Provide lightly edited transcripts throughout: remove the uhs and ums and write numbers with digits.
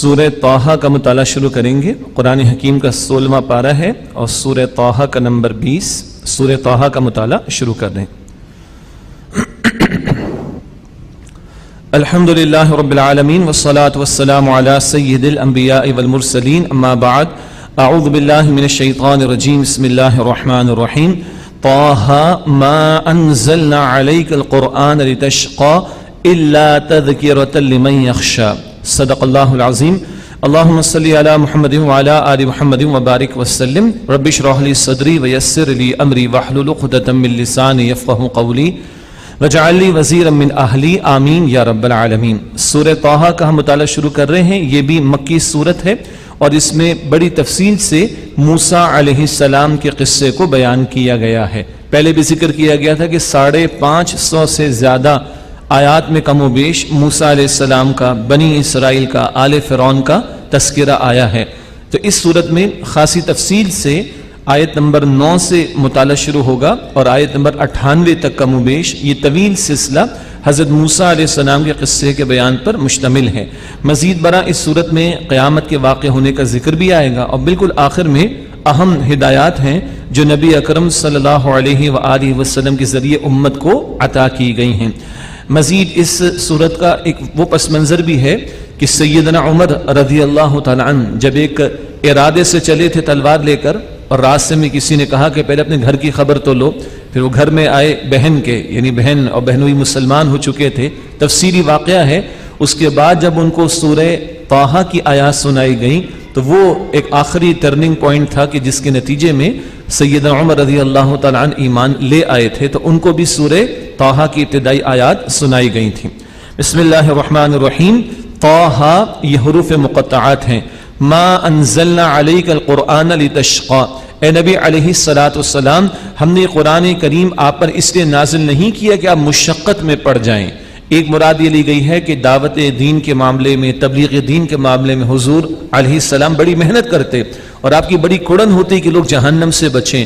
سورہ طٰہٰ کا مطالعہ شروع کریں گے۔ قرآن حکیم کا 16واں پارہ ہے اور سورہ طٰہٰ کا نمبر 20۔ سورہ طٰہٰ کا مطالعہ شروع کر دیں۔ الحمد للہ رب العالمین والصلاة والسلام علی سید الانبیاء والمرسلین، اما بعد، اعوذ باللہ من الشیطان الرجیم، بسم اللہ الرحمن الرحیم۔ طٰہٰ ما انزلنا علیک القرآن لتشقى الا تذکرۃ لمن یخشی، صدق اللہ العظیم۔ اللہم صلی علی محمد وعلی آل محمد وبارک وسلم۔ رب اشرح لی صدری ویسر لی امری واحلل عقدۃ من لسانی یفقہوا قولی وجعل لی وزیرا من اہلی، آمین یا رب العالمین۔ سورہ طٰہٰ کا ہم مطالعہ شروع کر رہے ہیں۔ یہ بھی مکی صورت ہے اور اس میں بڑی تفصیل سے موسیٰ علیہ السلام کے قصے کو بیان کیا گیا ہے۔ پہلے بھی ذکر کیا گیا تھا کہ 550 سے زیادہ آیات میں کم و بیش موسیٰ علیہ السلام کا، بنی اسرائیل کا، آل فرعون کا تذکرہ آیا ہے۔ تو اس صورت میں خاصی تفصیل سے آیت نمبر 9 سے مطالعہ شروع ہوگا اور آیت نمبر 98 تک کم و بیش یہ طویل سلسلہ حضرت موسیٰ علیہ السلام کے قصے کے بیان پر مشتمل ہے۔ مزید برآں اس صورت میں قیامت کے واقع ہونے کا ذکر بھی آئے گا اور بالکل آخر میں اہم ہدایات ہیں جو نبی اکرم صلی اللہ علیہ وآلہ وسلم کے ذریعے امت کو عطا کی گئی ہیں۔ مزید اس صورت کا ایک وہ پس منظر بھی ہے کہ سیدنا عمر رضی اللہ تعالیٰ عنہ جب ایک ارادے سے چلے تھے تلوار لے کر اور راستے میں کسی نے کہا کہ پہلے اپنے گھر کی خبر تو لو، پھر وہ گھر میں آئے بہن کے، یعنی بہن اور بہنوئی مسلمان ہو چکے تھے، تفصیلی واقعہ ہے۔ اس کے بعد جب ان کو سورہ طٰہٰ کی آیات سنائی گئیں تو وہ ایک آخری ٹرننگ پوائنٹ تھا کہ جس کے نتیجے میں سیدنا عمر رضی اللہ تعالیٰ عنہ ایمان لے آئے تھے، تو ان کو بھی سورہ طٰہٰ کی ابتدائی آیات سنائی گئی تھیں۔ بسم اللہ الرحمن الرحیم۔ طٰہٰ یہ حروف مقطعات ہیں۔ ما انزلنا علیک القرآن لتشقى، اے نبی علیہ الصلاۃ والسلام، ہم نے قرآن کریم آپ پر اس لیے نازل نہیں کیا کہ آپ مشقت میں پڑ جائیں۔ ایک مراد یہ لی گئی ہے کہ دعوت دین کے معاملے میں، تبلیغ دین کے معاملے میں حضور علیہ السلام بڑی محنت کرتے اور آپ کی بڑی کڑن ہوتی کہ لوگ جہنم سے بچیں۔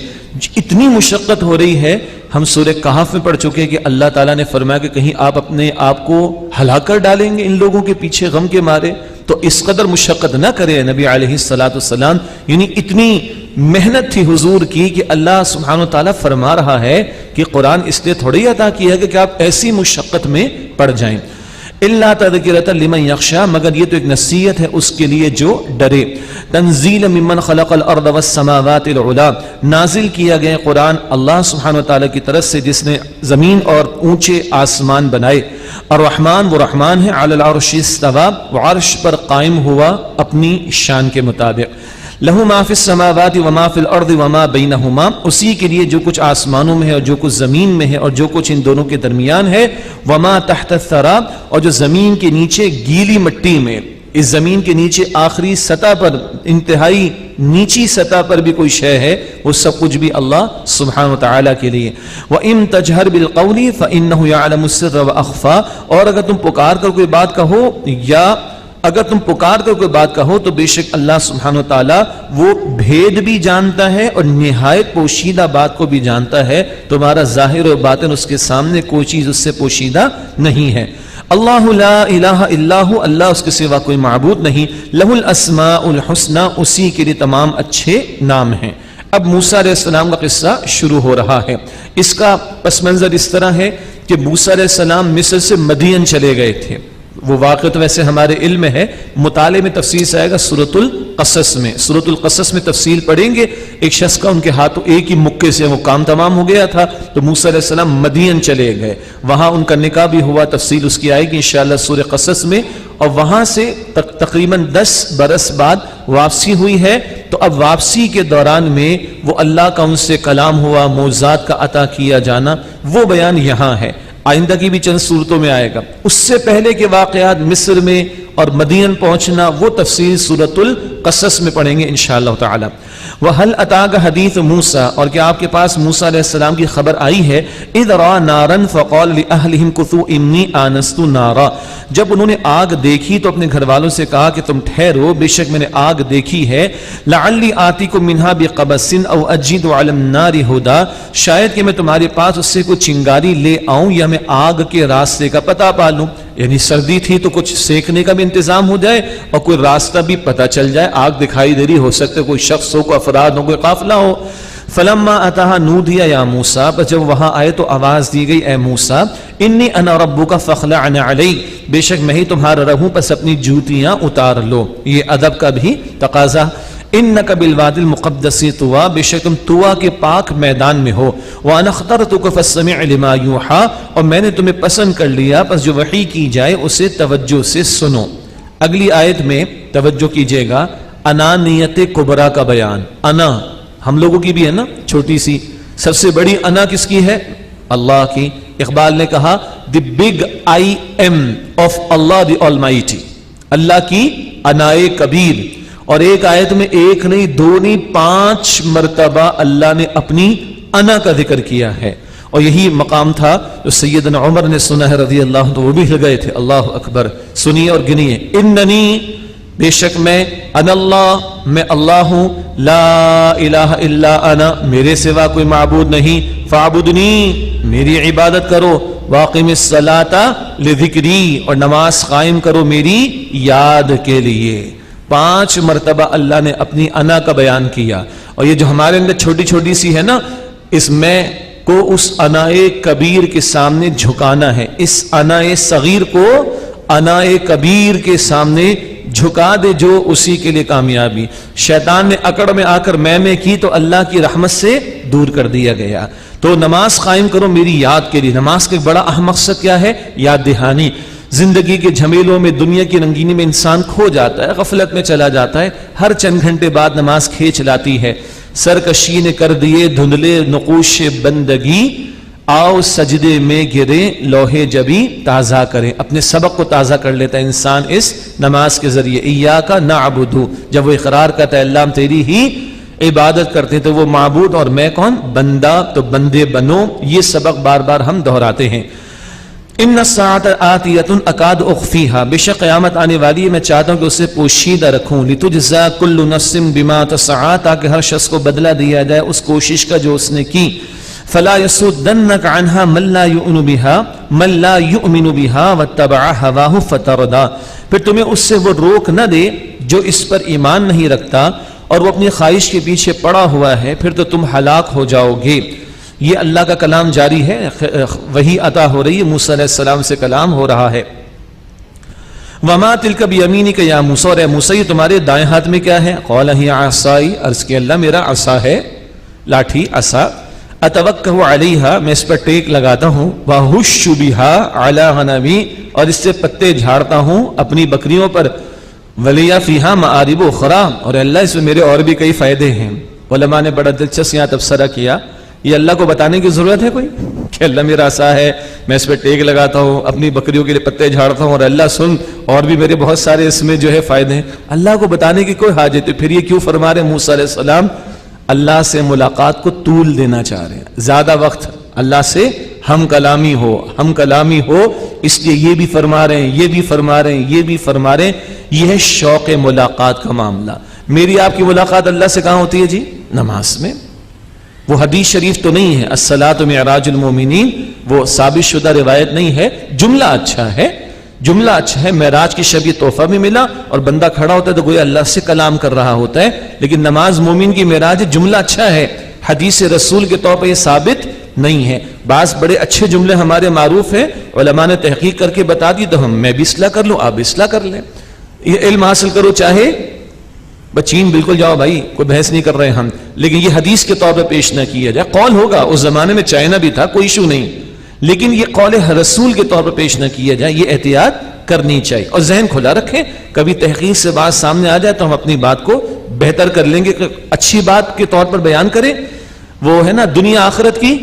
اتنی مشقت ہو رہی ہے، ہم سورہ کہف میں پڑھ چکے کہ اللہ تعالیٰ نے فرمایا کہ کہیں آپ اپنے آپ کو ہلاک کر ڈالیں گے ان لوگوں کے پیچھے غم کے مارے، تو اس قدر مشقت نہ کرے نبی علیہ الصلاۃ والسلام۔ یعنی اتنی محنت تھی حضور کی کہ اللہ سبحانہ و تعالیٰ فرما رہا ہے کہ قرآن اس لیے تھوڑی عطا کیا ہے کہ آپ ایسی مشقت میں پڑ جائیں۔ الا تذکرۃ لمن یخشی، مگر یہ تو ایک نصیحت ہے اس کے لیے جو ڈرے۔ تنزیل ممن خلق الارض والسماوات العلی، نازل کیا گیا قرآن اللہ سبحانہ وتعالی کی طرف سے جس نے زمین اور اونچے آسمان بنائے۔ الرحمن، وہ رحمان ہے، علی العرش استوی، وہ عرش پر قائم ہوا اپنی شان کے مطابق۔ لہ ما فی السماوات وما فی الارض وما بینہما، اسی کے لیے جو کچھ آسمانوں میں ہے اور جو کچھ زمین میں ہے اور جو کچھ ان دونوں کے درمیان ہے۔ وما تحت الثری، اور جو زمین کے نیچے گیلی مٹی میں، اس زمین کے نیچے آخری سطح پر، انتہائی نیچی سطح پر بھی کوئی شے ہے، وہ سب کچھ بھی اللہ سبحانہ وتعالی کے لیے۔ وَإِن تَجْهَرْ بِالْقَوْلِ فَإِنَّهُ يَعْلَمُ السِّرَّ وَأَخْفَى، اور اگر تم پکار کر کوئی بات کہو یا اگر تم پکار کر کوئی بات کہو تو بے شک اللہ سبحانہ وتعالی وہ بھید بھی جانتا ہے اور نہایت پوشیدہ بات کو بھی جانتا ہے۔ تمہارا ظاہر و باطن اس کے سامنے کوئی چیز اس سے پوشیدہ نہیں ہے۔ اللہ لا الہ الا ہو، اللہ اس کے سوا کوئی معبود نہیں۔ لہ الاسماء الحسنی، اسی کے لیے تمام اچھے نام ہیں۔ اب موسیٰ علیہ السلام کا قصہ شروع ہو رہا ہے۔ اس کا پس منظر اس طرح ہے کہ موسیٰ علیہ السلام مصر سے مدین چلے گئے تھے۔ وہ واقعہ تو ویسے ہمارے علم میں ہے، مطالعے میں تفصیل سے آئے گا سورۃ القصص میں۔ سورۃ القصص میں تفصیل پڑھیں گے۔ ایک شخص کا ان کے ہاتھوں ایک ہی مکے سے وہ کام تمام ہو گیا تھا، تو موسیٰ علیہ السلام مدین چلے گئے، وہاں ان کا نکاح بھی ہوا، تفصیل اس کی آئے گی انشاءاللہ سورہ قصص میں۔ اور وہاں سے تقریباً 10 برس بعد واپسی ہوئی ہے۔ تو اب واپسی کے دوران میں وہ اللہ کا ان سے کلام ہوا، معجزات کا عطا کیا جانا، وہ بیان یہاں ہے۔ آئندہ کی بھی چند صورتوں میں آئے گا۔ اس سے پہلے کے واقعات مصر میں اور مدین پہنچنا، وہ تفصیل سورۃ القصص میں پڑھیں گے انشاءاللہ تعالی۔ وَهَلْ أَتَاكَ حَدِيثُ مُوسَىٰ، اور کیا آپ کے پاس موسیٰ علیہ السلام کی خبر آئی ہے؟ إِذْ رَأَىٰ نَارًا فَقَالَ لِأَهْلِهِمْ كُثُوا إِنِّي آنَسْتُ نَارًا، جب انہوں نے آگ دیکھی تو اپنے گھر والوں سے کہا کہ تم ٹھہرو، بے شک میں نے آگ دیکھی ہے۔ لَعَلِّي آتِيكُم مِّنْهَا بِقَبَسٍ أَوْ أَجِدُ عَلَى النَّارِ هُدًى، شاید کہ میں تمہارے پاس اس سے کوئی چنگاری لے آؤں یا میں آگ کے راستے کا پتہ پالوں۔ یعنی سردی تھی تو کچھ سیکنے کا بھی انتظام ہو جائے اور کوئی راستہ بھی پتہ چل جائے، آگ دکھائی دے رہی، ہو سکتے کوئی شخص ہو، کوئی افراد ہو، کوئی قافلہ ہو۔ فلما اتاها نودی یا موسیٰ، بس جب وہاں آئے تو آواز دی گئی اے موسیٰ، انی انا ربک فاخلع علیک، بے شک میں ہی تمہارا رب ہوں، پس اپنی جوتیاں اتار لو۔ یہ ادب کا بھی تقاضا۔ انک بالوادی المقدس طویٰ، بے شک تم طویٰ کے پاک میدان میں ہو۔ وانا اخترتک فاستمع لما یوحیٰ، اور میں نے تمہیں پسند کر لیا، پس جو وحی کی جائے اسے توجہ سے سنو۔ اگلی آیت میں توجہ کیجئے گا، انانیت کبریٰ کا بیان۔ انا ہم لوگوں کی بھی ہے نا چھوٹی سی، سب سے بڑی انا کس کی ہے؟ اللہ کی۔ اقبال نے کہا the big I am of Allah the almighty, Allah کی انائے کبیر۔ اور ایک آیت میں ایک نہیں، دو نہیں، 5 مرتبہ اللہ نے اپنی انا کا ذکر کیا ہے، اور یہی مقام تھا جو سیدنا عمر نے سنا ہے رضی اللہ عنہ، تو وہ بھی ہل گئے تھے۔ اللہ اکبر، سنیے اور گنیے، اننی، بے شک میں، انا اللہ، میں اللہ ہوں، لا الہ الا انا، میرے سوا کوئی معبود نہیں، فاعبدنی، میری عبادت کرو، واقم الصلاۃ لذکری، اور نماز قائم کرو میری یاد کے لیے۔ 5 مرتبہ اللہ نے اپنی انا کا بیان کیا، اور یہ جو ہمارے اندر چھوٹی چھوٹی سی ہے نا، اس میں کو اس انائے کبیر کے سامنے جھکانا ہے، اس انائے صغیر کو انائے کبیر کے سامنے جھکا دے جو اسی کے لیے کامیابی۔ شیطان نے اکڑ میں آ کر میں کی تو اللہ کی رحمت سے دور کر دیا گیا۔ تو نماز قائم کرو میری یاد کے لیے۔ نماز کا ایک بڑا اہم مقصد کیا ہے؟ یاد دہانی۔ زندگی کے جھمیلوں میں، دنیا کی رنگینی میں انسان کھو جاتا ہے، غفلت میں چلا جاتا ہے، ہر چند گھنٹے بعد نماز کھینچ لاتی ہے۔ سرکشی نے کر دیے دھندلے نقوش بندگی، آؤ سجدے میں گرے لوہے جبی تازہ کریں۔ اپنے سبق کو تازہ کر لیتا ہے انسان اس نماز کے ذریعے۔ ایاک نعبد، جب وہ اقرار کرتا ہے اللہ ہم تیری ہی عبادت کرتے ہیں، تو وہ معبود اور میں کون؟ بندہ، تو بندے بنو۔ یہ سبق بار بار ہم دہراتے ہیں۔ ان الساعۃ آتیۃ اکاد اخفیھا، بے شک قیامت آنے والی ہے، میں چاہتا ہوں کہ اسے پوشیدہ رکھوں۔ لتجزا کل نفس بما تسعی، تاکہ ہر شخص کو بدلہ دیا جائے اس کوشش کا جو اس نے کی۔ فلا يصدنك عنها من لا يؤمن بها واتبع هواه فتردى، پھر تمہیں اس سے وہ روک نہ دے جو اس پر ایمان نہیں رکھتا اور وہ اپنی خواہش کے پیچھے پڑا ہوا ہے، پھر تو تم ہلاک ہو جاؤ گے۔ یہ اللہ کا کلام جاری ہے، وحی عطا ہو رہی ہے، موسیٰ علیہ السلام سے کلام ہو رہا ہے۔ وما تلک بیمینک یا موسیٰ، اور اے موسیٰ یہ تمہارے دائیں ہاتھ میں کیا ہے؟ قال ہی عصائی، عرض کہ اللہ میرا عصا ہے، لاٹھی، عصا۔ اتوکہ علیہا، میں اس پر ٹیک لگاتا ہوں، وہش بہا علی غنمی، اور اس سے پتے جھاڑتا ہوں اپنی بکریوں پر، ولی فیہا معارب اخری، اور اللہ اس میں میرے اور بھی کئی فائدے ہیں۔ علماء نے بڑا دلچسپ یہاں تبصرہ کیا، یہ اللہ کو بتانے کی ضرورت ہے کوئی کہ اللہ میرا عصا ہے، میں اس پہ ٹیک لگاتا ہوں، اپنی بکریوں کے لیے پتے جھاڑتا ہوں، اور اللہ سن اور بھی میرے بہت سارے اس میں جو ہے فائدے ہیں۔ اللہ کو بتانے کی کوئی حاجت ہے، پھر یہ کیوں فرما رہے موسیٰ علیہ السلام؟ اللہ سے ملاقات کو طول دینا چاہ رہے ہیں، زیادہ وقت اللہ سے ہم کلامی ہو، اس لیے یہ بھی فرما رہے ہیں، یہ بھی فرما رہے ہیں، یہ بھی فرما رہے ہیں۔ یہ ہے شوق ملاقات کا معاملہ۔ میری آپ کی ملاقات اللہ سے کہاں ہوتی ہے جی؟ نماز میں۔ وہ حدیث شریف تو نہیں ہے، الصلاۃ معراج المومنین، وہ ثابت شدہ روایت نہیں ہے، جملہ اچھا ہے، معراج کی شب یہ تحفہ بھی ملا، اور بندہ کھڑا ہوتا ہے تو گویا اللہ سے کلام کر رہا ہوتا ہے، لیکن نماز مومن کی معراج جملہ اچھا ہے، حدیث رسول کے طور پر یہ ثابت نہیں ہے۔ بعض بڑے اچھے جملے ہمارے معروف ہیں، علماء نے تحقیق کر کے بتا دی، تو میں بھی اصلاح کر لوں، آپ بھی اصلاح کر لیں۔ یہ علم حاصل کرو، چاہے چین بالکل جاؤ بھائی، کوئی بحث نہیں کر رہے ہم، لیکن یہ حدیث کے طور پہ پیش نہ کیا جائے۔ قول ہوگا، اس زمانے میں چائنا بھی تھا، کوئی ایشو نہیں، لیکن یہ قول رسول کے طور پر پیش نہ کیا جائے، یہ احتیاط کرنی چاہیے، اور ذہن کھلا رکھیں، کبھی تحقیق سے بات سامنے آ جائے تو ہم اپنی بات کو بہتر کر لیں گے، اچھی بات کے طور پر بیان کریں۔ وہ ہے نا دنیا آخرت کی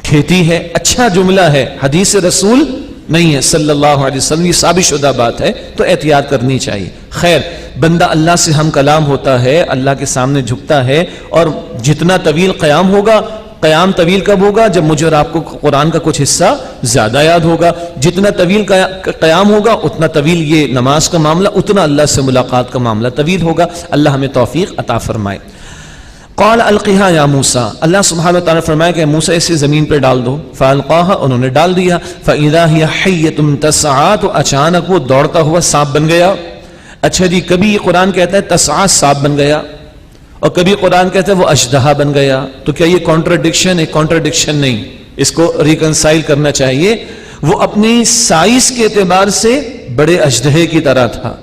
کھیتی ہے، اچھا جملہ ہے، حدیث رسول نہیں ہے صلی اللہ علیہ وسلم، یہ ثابت شدہ بات ہے، تو احتیاط کرنی چاہیے۔ خیر، بندہ اللہ سے ہم کلام ہوتا ہے، اللہ کے سامنے جھکتا ہے، اور جتنا طویل قیام ہوگا، قیام طویل کب ہوگا؟ جب مجھے اور آپ کو قرآن کا کچھ حصہ زیادہ یاد ہوگا، جتنا طویل قیام ہوگا اتنا طویل یہ نماز کا معاملہ، اتنا اللہ سے ملاقات کا معاملہ طویل ہوگا۔ اللہ ہمیں توفیق عطا فرمائے۔ قال القیہا یا موسیٰ، اللہ سبحانہ وتعالی نے فرمایا کہ موسیٰ اسے زمین پہ ڈال دو، فالقاہا، انہوں نے ڈال دیا، فاذا ہی حیۃ تسعیٰ، تو اچانک وہ دوڑتا ہوا سانپ بن گیا۔ اچھا جی، کبھی قرآن کہتا ہے تسعیٰ سانپ بن گیا، اور کبھی قرآن کہتا ہے وہ اژدہا بن گیا، تو کیا یہ کانٹرڈکشن ہے؟ کانٹرڈکشن نہیں، اس کو ریکنسائل کرنا چاہیے۔ وہ اپنی سائز کے اعتبار سے بڑے اژدہے کی طرح تھا،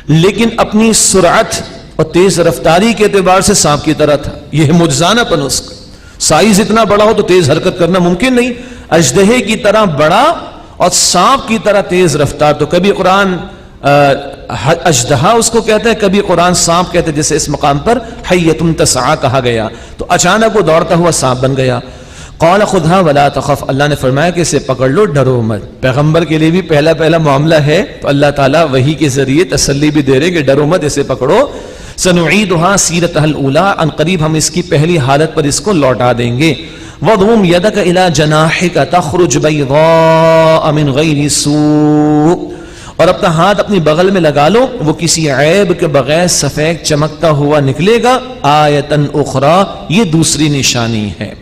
لیکن اپنی سرعت اور تیز رفتاری کے اعتبار سے سانپ کی طرح تھا۔ یہ معجزانہ پن اس کا، سائز اتنا بڑا ہو تو تیز حرکت کرنا ممکن نہیں، اژدہے کی طرح بڑا اور سانپ کی طرح تیز رفتار۔ تو کبھی قرآن اژدہا اس کو کہتا ہے، کبھی قرآن سانپ کہتا ہے، جیسے اس مقام پر حیۃ تسعیٰ کہا گیا، تو اچانک وہ دوڑتا ہوا سانپ بن گیا۔ قال خذها ولا تخف، اللہ نے فرمایا کہ اسے پکڑ لو، ڈرو مت۔ پیغمبر کے لیے بھی پہلا معاملہ ہے، تو اللہ تعالیٰ وحی کے ذریعے تسلی بھی دے رہے کہ ڈرو مت، اسے پکڑو۔ سنعیدها سیرتها الاولی، ان قریب ہم اس کی پہلی حالت پر اس کو لوٹا دیں گے۔ وضم یدک الی جناحک تخرج بیضاء من غیر سوء، اور اپنا ہاتھ اپنی بغل میں لگا لو، وہ کسی عیب کے بغیر سفید چمکتا ہوا نکلے گا۔ آیتن اخری، یہ دوسری نشانی ہے۔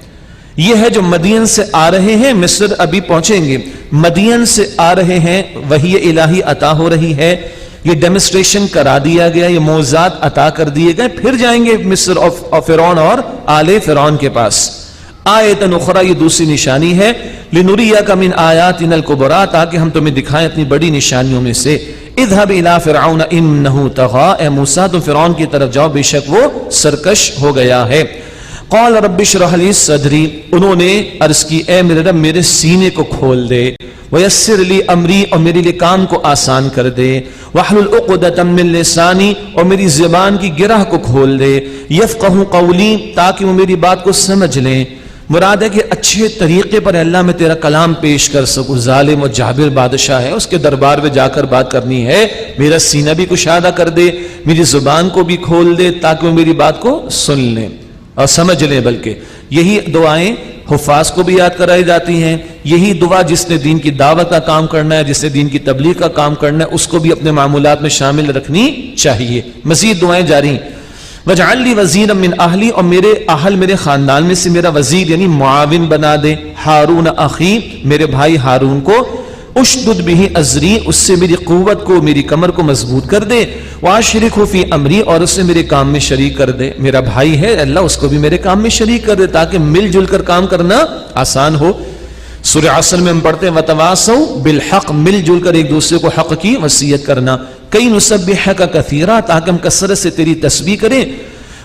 یہ ہے جو مدین سے آ رہے ہیں، مصر ابھی پہنچیں گے، مدین سے آ رہے ہیں، وحی الہی عطا ہو رہی ہے، یہ ڈیمونسٹریشن کرا دیا گیا، یہ معجزات عطا کر دیے گئے، پھر جائیں گے مصر اور فرعون اور آل فرعون کے پاس۔ آیتن اخری، یہ دوسری نشانی ہے، لنریک من آیاتنا الکبری، تاکہ ہم تمہیں دکھائیں اپنی بڑی نشانیوں میں سے۔ اذهب الى فرعون انه طغى، اے موسیٰ تم فرعون کی طرف جاؤ، بے شک وہ سرکش ہو گیا ہے۔ قال رب اشرح لي صدری، انہوں نے عرض کی اے میرے رب میرے سینے کو کھول دے، ویسر لی امری، اور میرے لیے کام کو آسان کر دے، واحلل عقدۃ من لسانی، اور میری زبان کی گرہ کو کھول دے، یفقہوا قولی، تاکہ وہ میری بات کو سمجھ لیں۔ مراد ہے کہ اچھے طریقے پر اللہ میں تیرا کلام پیش کر سکوں۔ ظالم و جابر بادشاہ ہے، اس کے دربار میں جا کر بات کرنی ہے، میرا سینہ بھی کشادہ کر دے، میری زبان کو بھی کھول دے، تاکہ وہ میری بات کو سن لیں اور سمجھ لیں۔ بلکہ یہی دعائیں حفاظ کو بھی یاد کرائی جاتی ہیں، یہی دعا جس نے دین کی دعوت کا کام کرنا ہے، جس نے دین کی تبلیغ کا کام کرنا ہے، اس کو بھی اپنے معمولات میں شامل رکھنی چاہیے۔ مزید دعائیں جاری ہیں۔ وَاجْعَلْ لِي وَزِيرًا مِّنْ أَهْلِي، اور میرے اہل میرے خاندان میں سے میرا وزیر یعنی معاون بنا دے، ہارون اخی، میرے بھائی ہارون کو، اشدد به ازری، اس سے میری قوت کو، میری کمر کو مضبوط کر دے، واشرکہ فی امری، اور اسے میرے کام میں شریک کر دے۔ میرا بھائی ہے اللہ، اس کو بھی میرے کام میں شریک کر دے، تاکہ مل جل کر کام کرنا آسان ہو۔ سورہ عصر میں ہم پڑھتے ہیں وتواصوا بالحق، مل جل کر ایک دوسرے کو حق کی وصیت کرنا۔ کئی نسبحک کثیرا، تاکہ ہم کثرت سے تیری تسبیح کریں،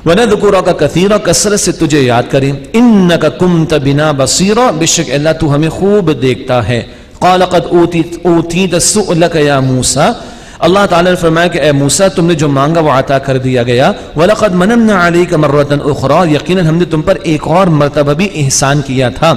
وَنَذْكُرَكَ كَثِيرًا، کثرت سے تجھے یاد کریں۔ إِنَّكَ كُنْتَ بِنَا بَصِيرًا، بے شک اللہ تو ہمیں خوب دیکھتا ہے۔ قَالَ قَدْ أُوتِيتَ سُؤْلَكَ يَا مُوسَىٰ، اللہ تعالیٰ نے فرمایا کہ اے موسیٰ تم نے جو مانگا وہ عطا کر دیا گیا۔ وَلَقَدْ مَنَنَّا عَلَيْكَ مَرَّةً أُخْرَىٰ، یقیناً ہم نے تم پر ایک اور مرتبہ بھی احسان کیا تھا۔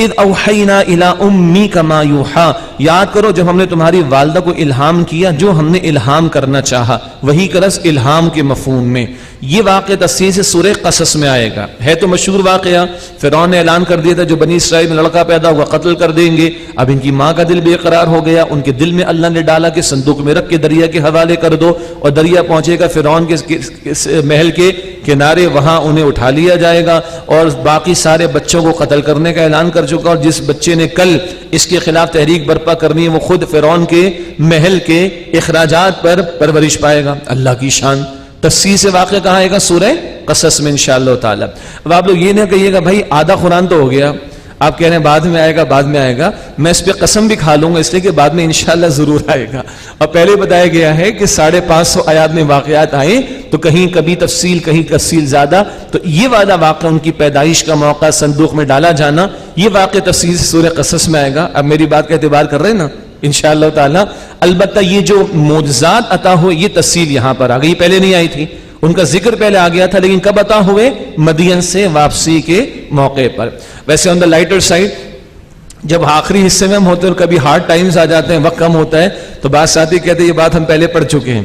اذ اوحینا الی امیک ما یوحی، یاد کرو جب ہم نے تمہاری والدہ کو الہام کیا جو ہم نے الہام کرنا چاہا، وہی کا لفظ الہام کے مفہوم میں۔ یہ واقعہ تفصیل سے سورہ قصص میں آئے گا، ہے تو مشہور واقعہ، فرعون نے اعلان کر دیا تھا جو بنی اسرائیل میں لڑکا پیدا ہوگا قتل کر دیں گے۔ اب ان کی ماں کا دل بے قرار ہو گیا، ان کے دل میں اللہ نے ڈالا کہ صندوق میں رکھ کے دریا کے حوالے کر دو، اور دریا پہنچے گا فرعون کے محل کے کنارے، وہاں انہیں اٹھا لیا جائے گا، اور باقی سارے بچوں کو قتل کرنے کا اعلان کر چکا، اور جس بچے نے کل اس کے خلاف تحریک برپا کرنی ہے وہ خود فرعون کے محل کے اخراجات پر پرورش پائے گا۔ اللہ کی شان، تفصیل سے واقعہ کہاں آئے گا؟ سورہ قصص میں انشاءاللہ تعالی۔ اب آپ لوگ یہ نہ کہیے گا بھائی آدھا قرآن تو ہو گیا، آپ کہہ رہے ہیں بعد میں آئے گا، بعد میں آئے گا، میں اس پہ قسم بھی کھا لوں گا اس لیے کہ بعد میں انشاءاللہ ضرور آئے گا۔ اور پہلے بتایا گیا ہے کہ 550 آیات میں واقعات آئیں تو کہیں کبھی تفصیل کہیں تفصیل زیادہ، تو یہ والا واقعہ ان کی پیدائش کا موقع، صندوق میں ڈالا جانا، یہ واقعہ تفصیل سے سورہ قصص میں آئے گا۔ اب میری بات کا اعتبار کر رہے ہیں نا انشاءاللہ تعالی۔ البتہ یہ جو معجزات عطا ہوئے یہ تفصیل یہاں پر آ گئی، پہلے نہیں آئی تھی، ان کا ذکر پہلے آ گیا تھا، لیکن کب عطا ہوئے؟ مدین سے واپسی کے موقع پر۔ ویسے آن دا لائٹر سائڈ جب آخری حصے میں ہم ہوتے ہیں اور کبھی ہارڈ ٹائمز آ جاتے ہیں، وقت کم ہوتا ہے، تو بعض ساتھی کہتے ہیں یہ بات ہم پہلے پڑھ چکے ہیں،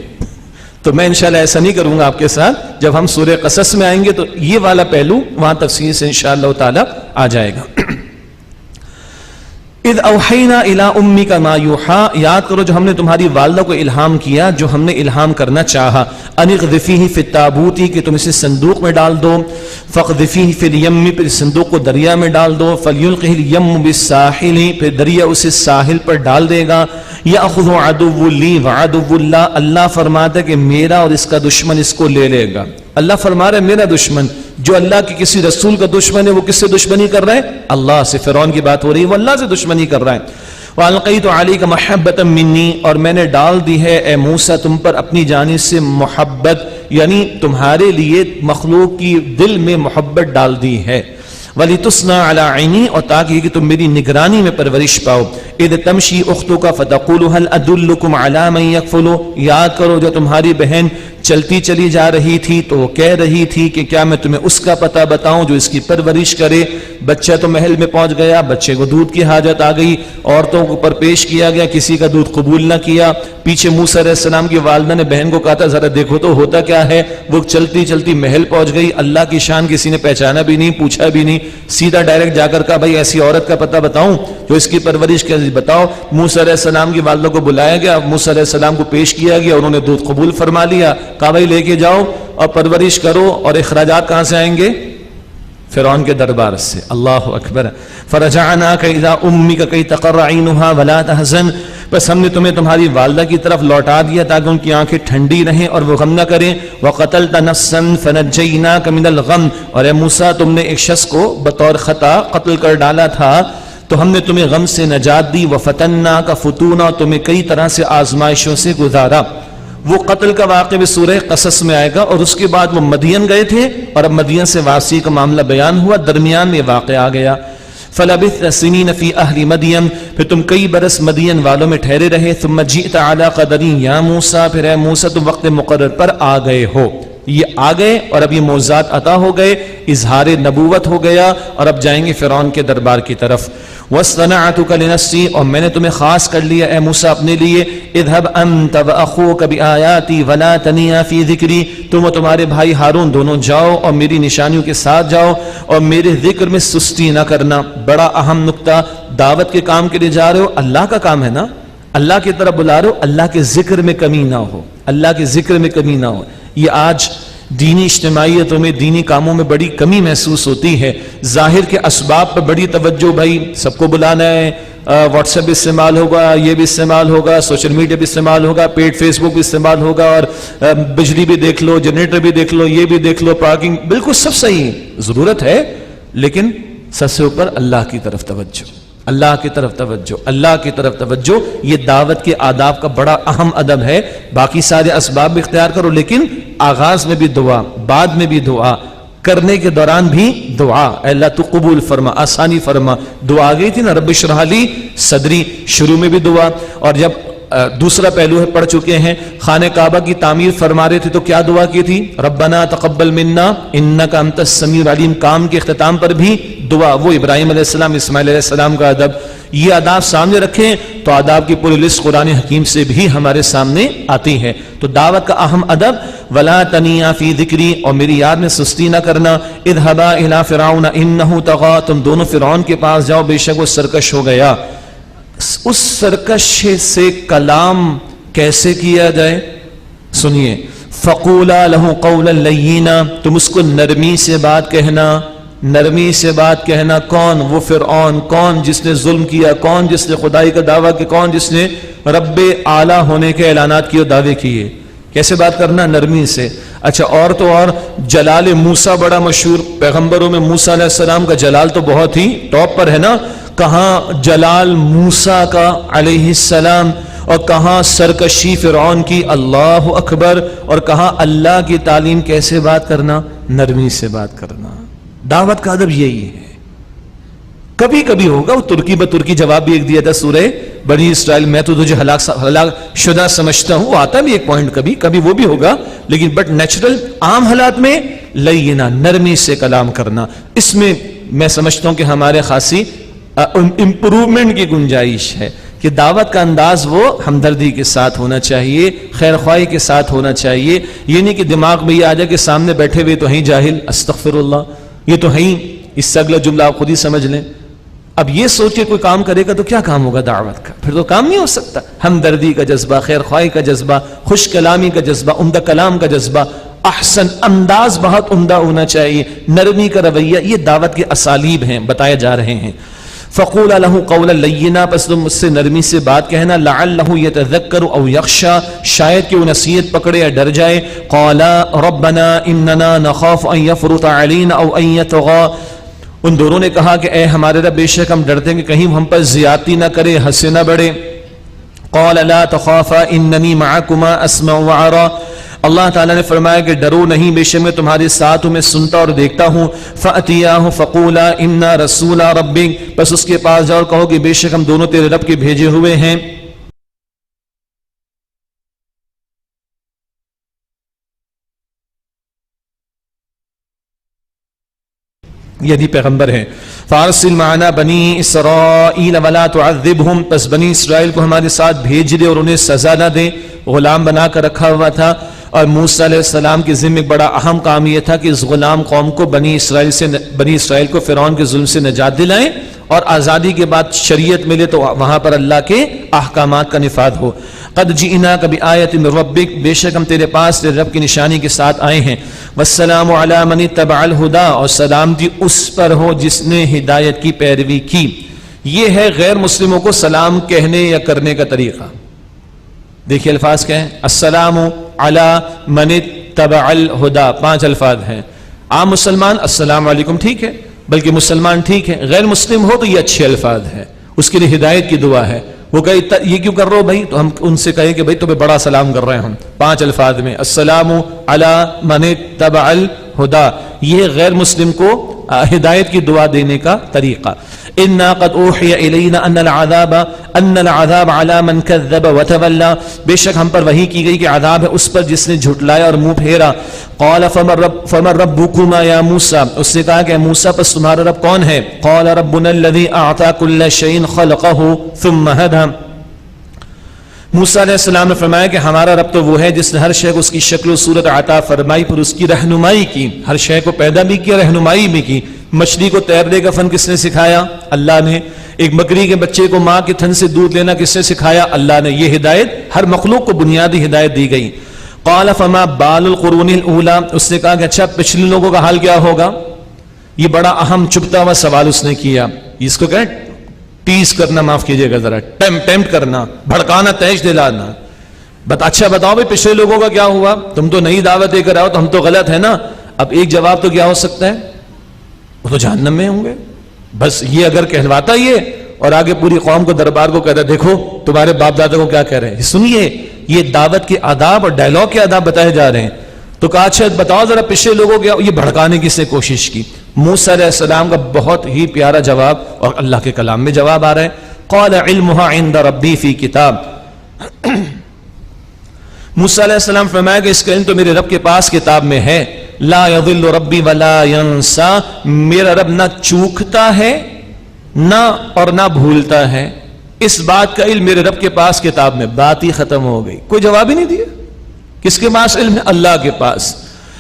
تو میں انشاءاللہ ایسا نہیں کروں گا آپ کے ساتھ۔ جب ہم سورہ قصص میں آئیں گے تو یہ والا پہلو وہاں تفصیل سے انشاءاللہ تعالی آ جائے گا۔ اذ اوحینا الی امیک ما یوحا، یاد کرو جو ہم نے تمہاری والدہ کو الہام کیا، جو ہم نے الہام کرنا چاہا، ان اقذفیہ فی التابوت، کہ تم اسے صندوق میں ڈال دو، فاقذفیہ فی الیم، پھر صندوق کو دریا میں ڈال دو، فلیلقہ الیم بالساحل، پھر دریا اسے ساحل پر ڈال دے گا، یاخذ عدو لی وعدو اللہ، اللہ فرماتا ہے کہ میرا اور اس کا دشمن اس کو لے لے گا۔ اللہ فرما رہا ہے میرا دشمن، جو اللہ کے کسی رسول کا دشمن ہے وہ کس سے دشمنی کر رہا ہے؟ اللہ سے۔ فرعون کی بات ہو رہی ہے، وہ اللہ سے دشمنی کر رہا ہے۔ وَأَلْقَيْتُ عَلَيْكَ مَحَبَّةً مِّنِّي، اور میں نے ڈال دی ہے اے موسیٰ تم پر اپنی جانب سے محبت، یعنی تمہارے لیے مخلوق کی دل میں محبت ڈال دی ہے۔ وَلِتُصْنَعَ عَلَىٰ عَيْنِي، اور تاکہ کہ تم میری نگرانی میں پرورش پاؤ۔ اِذْ تَمْشِي أُخْتُكَ فَتَقُولُ هَلْ أَدُلُّكُمْ عَلَىٰ مَن يَكْفُلُ، یاد کرو جو تمہاری بہن چلتی چلی جا رہی تھی تو وہ کہہ رہی تھی کہ کیا میں تمہیں اس کا پتہ بتاؤں جو اس کی پرورش کرے۔ بچہ تو محل میں پہنچ گیا، بچے کو دودھ کی حاجت آ گئی، عورتوں کو اوپر پیش کیا گیا، کسی کا دودھ قبول نہ کیا۔ پیچھے موسیٰ علیہ السلام کی والدہ نے بہن کو کہا تھا ذرا دیکھو تو ہوتا کیا ہے، وہ چلتی چلتی محل پہنچ گئی، اللہ کی شان کسی نے پہچانا بھی نہیں، پوچھا بھی نہیں، سیدھا ڈائریکٹ جا کر کہا بھائی ایسی عورت کا پتہ بتاؤں جو اس کی پرورش کیسے بتاؤ۔ موسیٰ علیہ السلام کی والدہ کو بلایا گیا، موسیٰ علیہ السلام کو پیش کیا گیا، انہوں نے دودھ قبول فرما لیا، کہا بھائی لے کے جاؤ اور پرورش کرو، اور اخراجات کہاں سے آئیں گے؟ فرعون کے دربار سے۔ اللہ اکبر۔ فرجعناک الی امک کی تقر عینها ولا تحزن، بس ہم نے تمہیں تمہاری والدہ کی طرف لوٹا دیا تاکہ ان کی آنکھیں ٹھنڈی رہیں اور وہ غم نہ کریں۔ وقتلت نفسا فنجیناک من الغم، اور اے موسیٰ تم نے ایک شخص کو بطور خطا قتل کر ڈالا تھا تو ہم نے تمہیں غم سے نجات دی۔ وفتناک فتونا، تمہیں کئی طرح سے آزمائشوں سے گزارا۔ وہ قتل کا واقعہ بھی سورہ قصص میں آئے گا، اور اس کے بعد وہ مدین گئے تھے اور اب مدین سے واپسی کا معاملہ بیان ہوا، درمیان میں واقعہ آ گیا۔ فَلَبِثْتَ سِنِينَ فِي أَهْلِ مَدْيَنَ، پھر تم کئی برس مدین والوں میں ٹھہرے رہے۔ ثُمَّ جِئْتَ عَلَىٰ قَدَرٍ یا موسیٰ، پھر اے موسیٰ تم وقت مقرر پر آ گئے ہو۔ یہ آ گئے اور اب یہ معجزات عطا ہو گئے، اظہار نبوت ہو گیا، اور اب جائیں گے فرعون کے دربار کی طرف۔ وَاصْطَنَعْتُكَ لِنَفْسِي، اور میں نے تمہیں خاص کر لیا اے موسیٰ اپنے لیے۔ اذهب أنت وأخوك بآياتي ولا تنيا في ذكري، تم اور تمہارے بھائی ہارون دونوں جاؤ اور میری نشانیوں کے ساتھ جاؤ اور میرے ذکر میں سستی نہ کرنا۔ بڑا اہم نقطہ، دعوت کے کام کے لیے جا رہے ہو، اللہ کا کام ہے نا، اللہ کی طرف بلا رہے ہو، اللہ کے ذکر میں کمی نہ ہو، اللہ کے ذکر میں کمی نہ ہو۔ یہ آج دینی اجتماعیتوں میں، دینی کاموں میں بڑی کمی محسوس ہوتی ہے۔ ظاہر کے اسباب پر بڑی توجہ، بھائی سب کو بلانا ہے، واٹس ایپ بھی استعمال ہوگا، یہ بھی استعمال ہوگا، سوشل میڈیا بھی استعمال ہوگا، پیڈ فیس بک بھی استعمال ہوگا، اور بجلی بھی دیکھ لو، جنریٹر بھی دیکھ لو، یہ بھی دیکھ لو، پارکنگ، بالکل سب صحیح ضرورت ہے، لیکن سب سے اوپر اللہ کی طرف توجہ، اللہ کی طرف توجہ، اللہ کی طرف توجہ۔ یہ دعوت کے آداب کا بڑا اہم ادب ہے۔ باقی سارے اسباب بھی اختیار کرو، لیکن آغاز میں بھی دعا، بعد میں بھی دعا، کرنے کے دوران بھی دعا، اے اللہ تو قبول فرما، آسانی فرما۔ دعا گئی تھی نا رب اشرح لی صدری، شروع میں بھی دعا۔ اور جب دوسرا پہلو ہے پڑھ چکے ہیں، خانہ کعبہ کی تعمیر فرما رہے تھے تو کیا دعا کی تھی؟ ربنا تقبل منا انک انت السمیع العلیم۔ کام کے اختتام پر بھی دعا، وہ ابراہیم علیہ السلام، اسماعیل علیہ السلام کا ادب۔ یہ آداب سامنے رکھیں تو آداب کی پوری لسٹ قرآن حکیم سے بھی ہمارے سامنے آتی ہے۔ تو دعوت کا اہم ادب، ولا تنیا فی ذکری، اور میری یاد میں سستی نہ کرنا۔ اذهبا الی فرعون انہ طغی، تم دونوں فرعون کے پاس جاؤ، بے شک وہ سرکش ہو گیا۔ اس سرکش سے کلام کیسے کیا جائے سنیے۔ فقولا لہ قولا لینا، تم اس کو نرمی سے بات کہنا، نرمی سے بات کہنا۔ کون؟ وہ فرعون، کون جس نے ظلم کیا، کون جس نے خدائی کا دعویٰ کیا، کون جس نے رب اعلیٰ ہونے کے اعلانات کیے اور دعوے کیے۔ کیسے بات کرنا؟ نرمی سے۔ اچھا، اور تو اور جلال موسیٰ بڑا مشہور، پیغمبروں میں موسیٰ علیہ السلام کا جلال تو بہت ہی ٹاپ پر ہے نا۔ کہاں جلال موسیٰ کا علیہ السلام، اور کہاں سرکشی فرعون کی، اللہ اکبر، اور کہاں اللہ کی تعلیم کیسے بات کرنا؟ نرمی سے بات کرنا۔ دعوت کا ادب یہی ہے۔ کبھی کبھی ہوگا، وہ ترکی بترکی جواب بھی ایک دیا تھا سورہ بنی اسرائیل، میں تو تجھے ہلاک شدہ سمجھتا ہوں، وہ آتا بھی ایک پوائنٹ، کبھی کبھی وہ بھی ہوگا، لیکن بٹ نیچرل عام حالات میں لینا، نرمی سے کلام کرنا۔ اس میں میں سمجھتا ہوں کہ ہمارے خاصی امپروومنٹ کی گنجائش ہے کہ دعوت کا انداز وہ ہمدردی کے ساتھ ہونا چاہیے، خیر خواہی کے ساتھ ہونا چاہیے۔ یہ نہیں کہ دماغ میں یہ آ جائے کہ سامنے بیٹھے ہوئے تو ہیں جاہل، استغفر اللہ، یہ تو ہیں، اس سے اگلا جملہ آپ خود ہی سمجھ لیں۔ اب یہ سوچ کے کوئی کام کرے گا تو کیا کام ہوگا دعوت کا؟ پھر تو کام نہیں ہو سکتا. ہمدردی کا جذبہ، خیر خواہی کا جذبہ، خوش کلامی کا جذبہ، عمدہ کلام کا جذبہ، احسن انداز بہت عمدہ ہونا چاہیے، نرمی کا رویہ، یہ دعوت کے اسالیب ہیں بتائے جا رہے ہیں. فقولا له قولا لینا، پس تم مجھ سے نرمی سے بات کہنا. لعلہ یتذکر او یخشی، شاید کہ وہ نصیحت پکڑے یا ڈر جائے. قالا ربنا اننا نخاف ان یفرط علینا او ان یطغی، ان دونوں نے کہا کہ اے ہمارے رب، بے شک ہم ڈرتے ہیں کہ کہیں ہم پر زیادتی نہ کرے، حد سے نہ بڑھے. قال لا تخافا اننی معکما اسمع وارا، اللہ تعالیٰ نے فرمایا کہ ڈرو نہیں، بے شک میں تمہارے ساتھ ہوں، میں سنتا اور دیکھتا ہوں. فَأْتِيَاهُ فَقُولَا إِنَّا رَسُولَ رَبِّكَ، بس اس کے پاس جاؤ اور کہو کہ بے شک ہم دونوں تیرے رب کے بھیجے ہوئے ہیں. یہ بھی پیغمبر ہیں. فارسل معنا بنی اسرائیل ولا تعذبهم، پس بنی اسرائیل کو ہمارے ساتھ بھیج دے اور انہیں سزا نہ دے. غلام بنا کر رکھا ہوا تھا، اور موسیٰ علیہ السلام کے ذمہ ایک بڑا اہم کام یہ تھا کہ اس غلام قوم کو بنی اسرائیل کو فرعون کے ظلم سے نجات دلائیں، اور آزادی کے بعد شریعت ملے تو وہاں پر اللہ کے احکامات کا نفاذ ہو. قد جئناک بآیۃ من ربک، بے شک ہم تیرے پاس تیرے رب کی نشانی کے ساتھ آئے ہیں. والسلام علی من اتبع الہدی، اور سلامتی اس پر ہو جس نے ہدایت کی پیروی کی. یہ ہے غیر مسلموں کو سلام کہنے یا کرنے کا طریقہ. دیکھیے الفاظ کیا ہیں، السلام علی من اتبع الہدی، 5 الفاظ ہیں. عام مسلمان السلام علیکم ٹھیک ہے، بلکہ مسلمان ٹھیک ہے، غیر مسلم ہو تو یہ اچھے الفاظ ہیں، اس کے لیے ہدایت کی دعا ہے. وہ کہے یہ کیوں کر رہے ہو بھائی، تو ہم ان سے کہیں کہ بھائی تمہیں بڑا سلام کر رہے ہیں ہم. 5 الفاظ میں السلام علی من اتبع الہدی، یہ غیر مسلم کو ہدایت کی دعا دینے کا طریقہ. انا قد اوحی الینا ان العذاب علی من کذب وتولی، بے شک ہم پر وحی کی گئی کہ عذاب ہے اس پر جس نے جھٹلایا اور منہ پھیرا. قال فمن ربکما یا موسیٰ، اس نے کہا کہ موسیٰ پس تمہارا رب کون ہے؟ قال ربنا الذی اعطی کل شیء خلقہ ثم ہدی، موسیٰ علیہ السلام نے فرمایا کہ ہمارا رب تو وہ ہے جس نے ہر شے کو اس کی شکل و صورت عطا فرمائی، پھر اس کی رہنمائی کی، ہر شے کو پیدا بھی کیا، رہنمائی بھی کی. مچھلی کو تیرنے کا فن کس نے سکھایا؟ اللہ نے. ایک بکری کے بچے کو ماں کے تھن سے دودھ لینا کس نے سکھایا؟ اللہ نے. یہ ہدایت ہر مخلوق کو بنیادی ہدایت دی گئی. قال فما بال القرون الاولى، اس نے کہا کہ اچھا پچھلے لوگوں کا حال کیا ہوگا؟ یہ بڑا اہم چھپتا ہوا سوال اس نے کیا. اس کو کہیں ٹیز کرنا، معاف کیجئے گا ذرا، ٹیمپٹ کرنا، بھڑکانا، تیش دلانا. اچھا بتاؤ بھائی پچھلے لوگوں کا کیا ہوا؟ تم تو نئی دعوت دے کر آؤ تو ہم تو غلط ہے نا. اب ایک جواب تو کیا ہو سکتا ہے؟ وہ تو جہنم میں ہوں گے. بس یہ اگر کہلواتا یہ اور آگے پوری قوم کو دربار کو کہتا دیکھو تمہارے باپ دادا کو کیا کہہ رہے ہیں، سنیے یہ دعوت کے آداب اور ڈائلاگ کے آداب بتائے جا رہے ہیں. تو کہا اچھا بتاؤ ذرا پچھلے لوگوں کو، یہ بھڑکانے کی سے کوشش کی. موسیٰ علیہ السلام کا بہت ہی پیارا جواب، اور اللہ کے کلام میں جواب آ رہا ہے. قال علمها عند ربی فی کتاب، موسیٰ علیہ السلام فرمایا کہ اس کا علم تو میرے رب کے پاس کتاب میں ہے. لا یضل ربی ولا ینسا، میرا رب نہ چوکتا ہے نہ اور نہ بھولتا ہے. اس بات کا علم میرے رب کے پاس کتاب میں. بات ہی ختم ہو گئی، کوئی جواب ہی نہیں دیا. کس کے پاس علم ہے؟ اللہ کے پاس.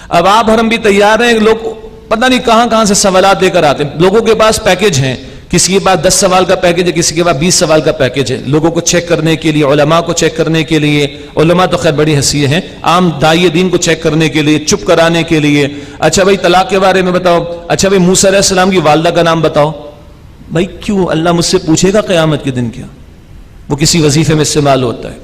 اب آپ اور ہم بھی تیار ہیں، لوگ پتہ نہیں کہاں سے سوالات لے کر آتے ہیں. لوگوں کے پاس پیکج ہیں، کسی کے پاس 10 سوال کا پیکج ہے، کسی کے پاس 20 سوال کا پیکج ہے. لوگوں کو چیک کرنے کے لیے، علماء کو چیک کرنے کے لیے، علماء تو خیر بڑی حیثیت ہیں، عام داعی دین کو چیک کرنے کے لیے، چپ کرانے کے لیے. اچھا بھائی طلاق کے بارے میں بتاؤ. اچھا بھائی موسیٰ علیہ السلام کی والدہ کا نام بتاؤ. بھائی کیوں؟ اللہ مجھ سے پوچھے گا قیامت کے دن کیا؟ وہ کسی وظیفے میں استعمال ہوتا ہے.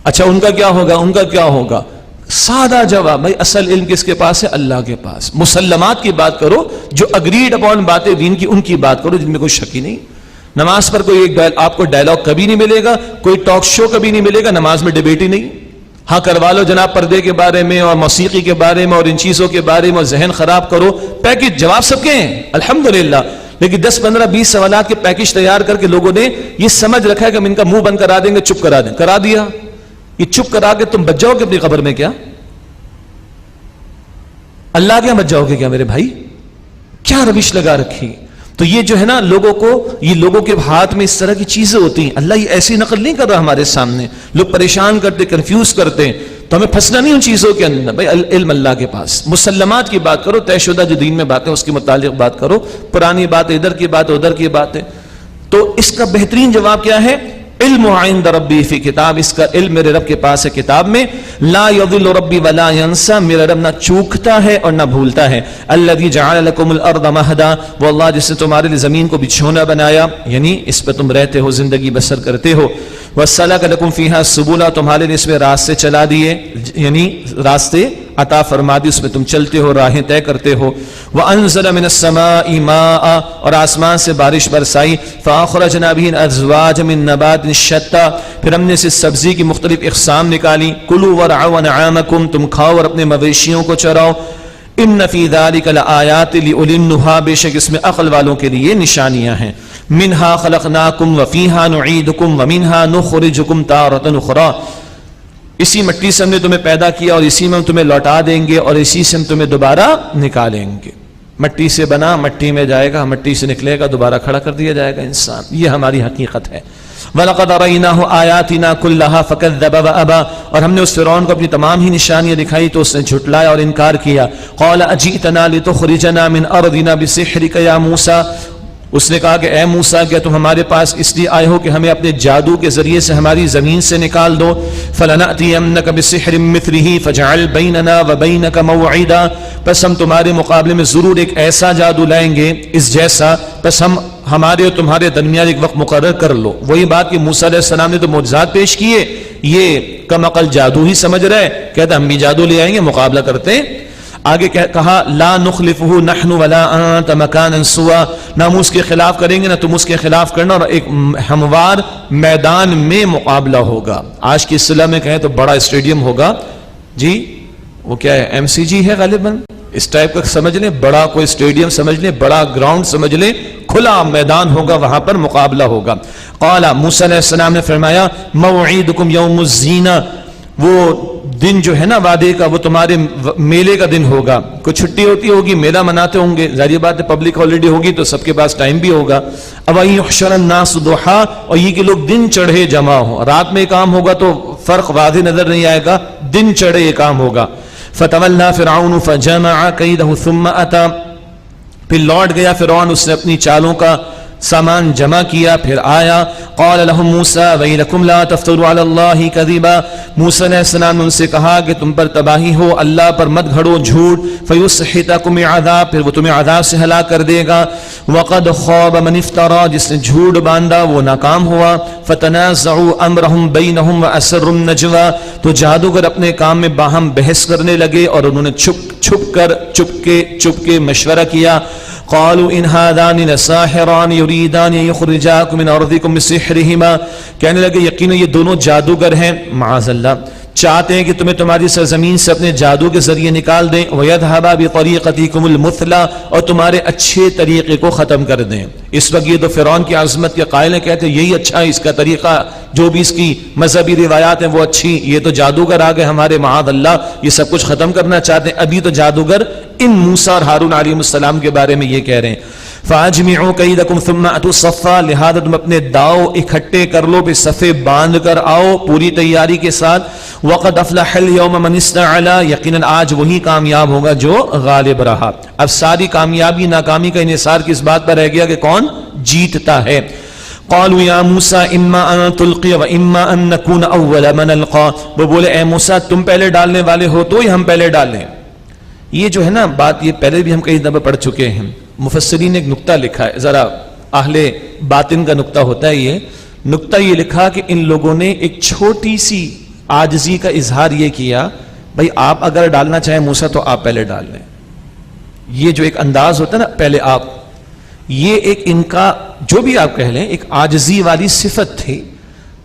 اچھا ان کا کیا ہوگا، ان کا کیا ہوگا؟ سادہ جواب. بھائی اصل علم کس کے پاس ہے؟ اللہ کے پاس. مسلمات کی بات کرو، جو اگریڈ اپون باتیں دین کی، ان کی بات کرو جن میں کوئی شک ہی نہیں. نماز پر کوئی آپ کو ڈائلاگ کبھی نہیں ملے گا، کوئی ٹاک شو کبھی نہیں ملے گا. نماز میں ڈیبیٹ ہی نہیں. ہاں کروا لو جناب پردے کے بارے میں اور موسیقی کے بارے میں اور ان چیزوں کے بارے میں، اور ذہن خراب کرو. پیکج جواب سب کے ہیں الحمدللہ، لیکن 10 15 20 سوالات کے پیکج تیار کر کے لوگوں نے یہ سمجھ رکھا ہے کہ ہم ان کا منہ بند کرا دیں گے، چپ کرا دیں. کرا دیا. یہ چپ کرا کے تم بچ جاؤ گے اپنی قبر میں کیا؟ اللہ کیا بچ جاؤ گے کیا میرے بھائی؟ کیا روش لگا رکھی. تو یہ جو ہے نا لوگوں کو، یہ لوگوں کے ہاتھ میں اس طرح کی چیزیں ہوتی ہیں. اللہ یہ ایسی نقل نہیں کر رہا ہمارے سامنے. لوگ پریشان کرتے، کنفیوز کرتے ہیں. تو ہمیں پھنسنا نہیں ان چیزوں کے اندر. بھائی علم اللہ کے پاس. مسلمات کی بات کرو, طے شدہ جو دین میں باتیں اس کے متعلق بات کرو, پرانی بات ادھر کی بات ادھر کی بات ہے. تو اس کا بہترین جواب کیا ہے؟ علم عند ربی فی کتاب, اس کا علم میرے رب کے پاس ہے کتاب میں. لا یضل ربی ولا ینسا, میرا رب نہ چوکتا ہے اور نہ بھولتا ہے. الذی جعل لکم الارض مہدا, وہ اللہ جس نے تمہارے لیے زمین کو بچھونا بنایا, یعنی اس پہ تم رہتے ہو, زندگی بسر کرتے ہو. وسلک لکم فیہا سبلا, تمہارے لیے اس میں راستے چلا دیے, یعنی راستے عطا فرما دی, اس میں تم چلتے ہو, راہیں طے کرتے ہو. وانزل من السماء ماء, اور آسمان سے بارش برسائی. فاخرجنا به ازواج من نبات شتى, پھر ہم نے اس سبزی کی مختلف اقسام نکالی. کلوا ورعوا انعامکم, تم کھاؤ اور اپنے مویشیوں کو چراؤ. ان فی ذلک لآیات لأولی النہی, بے شک اس میں عقل والوں کے لیے نشانیاں ہیں. منہا خلقناکم وفیہا نعیدکم ومنہا نخرجکم تارۃ اخری, اسی مٹی سے ہم نے تمہیں پیدا کیا اور اسی میں ہم تمہیں لوٹا دیں گے اور اسی سے ہم تمہیں دوبارہ نکالیں گے. مٹی سے بنا, مٹی میں جائے گا, مٹی سے نکلے گا, دوبارہ کھڑا کر دیا جائے گا انسان. یہ ہماری حقیقت ہے. وَلَقَدْ أَرَيْنَاهُ آيَاتِنَا كُلَّهَا فَكَذَّبَ وَأَبَى, اور ہم نے اس فرعون کو اپنی تمام ہی نشانیاں دکھائی تو اس نے جھٹلایا اور انکار کیا. قَالَ أَجِئْتَنَا لِتُخْرِجَنَا مِنْ أَرْضِنَا بِسِحْرِكَ يَا مُوسَى, اس نے کہا کہ اے موسیٰ, کیا تم ہمارے پاس اس لیے آئے ہو کہ ہمیں اپنے جادو کے ذریعے سے ہماری زمین سے نکال دو؟ فَلَنَأْتِيَنَّكَ بِسِحْرٍ مِّثْلِهِ فَاجْعَلْ بَيْنَنَا وَبَيْنَكَ مَوْعِدًا, پس ہم تمہارے مقابلے میں ضرور ایک ایسا جادو لائیں گے اس جیسا, پس ہم ہمارے اور تمہارے درمیان ایک وقت مقرر کر لو. وہی بات کہ موسیٰ علیہ السلام نے تو معجزات پیش کیے, یہ کم عقل جادو ہی سمجھ رہے, کہتا ہم بھی جادو لے آئیں گے, مقابلہ کرتے. آگے کہا لا نخلفہ نحن ولا انت مکانا سوا, نہ ہم اس کے خلاف کریں گے نہ تم اس کے خلاف کرنا, اور ایک ہموار میدان میں مقابلہ ہوگا. آج کی اصطلاح میں کہیں تو بڑا اسٹیڈیم ہوگا جی, وہ کیا ہے, ایم سی جی ہے غالباً, اس ٹائپ کا سمجھ لیں, بڑا کوئی اسٹیڈیم سمجھ لیں, بڑا گراؤنڈ سمجھ لیں, کھلا میدان ہوگا, وہاں پر مقابلہ ہوگا. قال موسیٰ علیہ السلام نے فرمایا موعیدکم یوم الزینہ, وہ دن جو ہے نا وعدے کا, وہ تمہارے میلے کا دن ہوگا. کوئی چھٹی ہوتی ہوگی, میلہ مناتے ہوں گے, ظاہر بات ہے پبلک ہالیڈے ہوگی تو سب کے پاس ٹائم بھی ہوگا. اب یحشر الناس ضحا, اور یہ کہ لوگ دن چڑھے جمع ہوں, رات میں کام ہوگا تو فرق واضح نظر نہیں آئے گا, دن چڑھے یہ کام ہوگا. فتولى فرعون فجمع كيده ثم اتى, پھر لوٹ گیا فرعون, اس نے اپنی چالوں کا سامان جمع کیا, پھر آیا. قال لهم موسیٰ ویلکم لا تفتروا علی اللہ کذبا, موسیٰ علیہ السلام نے ان سے کہا کہ تم پر تباہی ہو, اللہ پر مت گھڑو جھوٹ. فیسحتکم عذاب, پھر وہ تمہیں عذاب سے ہلاک کر دے گا. وقد خاب من افترا, جس نے جھوٹ باندھا وہ ناکام ہوا. فتنازعوا امرهم بینہم واسروا النجوى, تو جادوگر اپنے کام میں باہم بحث کرنے لگے اور انہوں نے چھپ کے مشورہ کیا. قالوا ان هذان لساحران يريدان يخرجاكم من ارضكم بسحرهما, کہنے لگے یقینا یہ دونوں جادوگر ہیں, معاذ اللہ, چاہتے ہیں کہ تمہیں تمہاری سرزمین سے اپنے جادو کے ذریعے نکال دیں. وَيَذْهَبَا بِطَرِيقَتِكُمُ الْمُثْلَى, اور تمہارے اچھے طریقے کو ختم کر دیں. اس وقت یہ تو فرعون کی عظمت کے قائل ہیں, کہتے ہیں یہی اچھا ہے اس کا طریقہ, جو بھی اس کی مذہبی روایات ہیں وہ اچھی, یہ تو جادوگر آ گئے ہمارے, معاذ اللہ, یہ سب کچھ ختم کرنا چاہتے ہیں. ابھی تو جادوگر ان موسیٰ اور ہارون علیہ السلام کے بارے میں یہ کہہ رہے ہیں. فَأَجْمِعُوا كَيْدَكُمْ ثُمَّ أَتُوا صَفًّا, لہذا تم اپنے داؤ اکٹھے کر لو, پھر صفے باندھ کر آؤ پوری تیاری کے ساتھ. وَقَدْ أَفْلَحَ الْيَوْمَ مَنِ اسْتَعْلَىٰ, یقیناً آج وہی کامیاب ہوگا جو غالب رہا. اب ساری کامیابی ناکامی کا انحصار کس بات پر رہ گیا کہ کون جیتتا ہے. قالوا یا موسیٰ اما ان تلقی و اما ان نکون اول من القا, وہ بولے اے موسیٰ تم پہلے ڈالنے والے ہو تو ہم پہلے ڈالیں. یہ جو ہے نا بات, یہ پہلے بھی ہم کئی دفعہ پڑھ چکے ہیں. مفسرین نے ایک نکتہ لکھا ہے, ذرا اہل باطن کا نکتہ ہوتا ہے یہ نکتہ, یہ لکھا کہ ان لوگوں نے ایک چھوٹی سی عاجزی کا اظہار یہ کیا, بھائی آپ اگر ڈالنا چاہیں موسیٰ تو آپ پہلے ڈال لیں. یہ جو ایک انداز ہوتا ہے نا پہلے آپ, یہ ایک ان کا جو بھی آپ کہہ لیں ایک عاجزی والی صفت تھی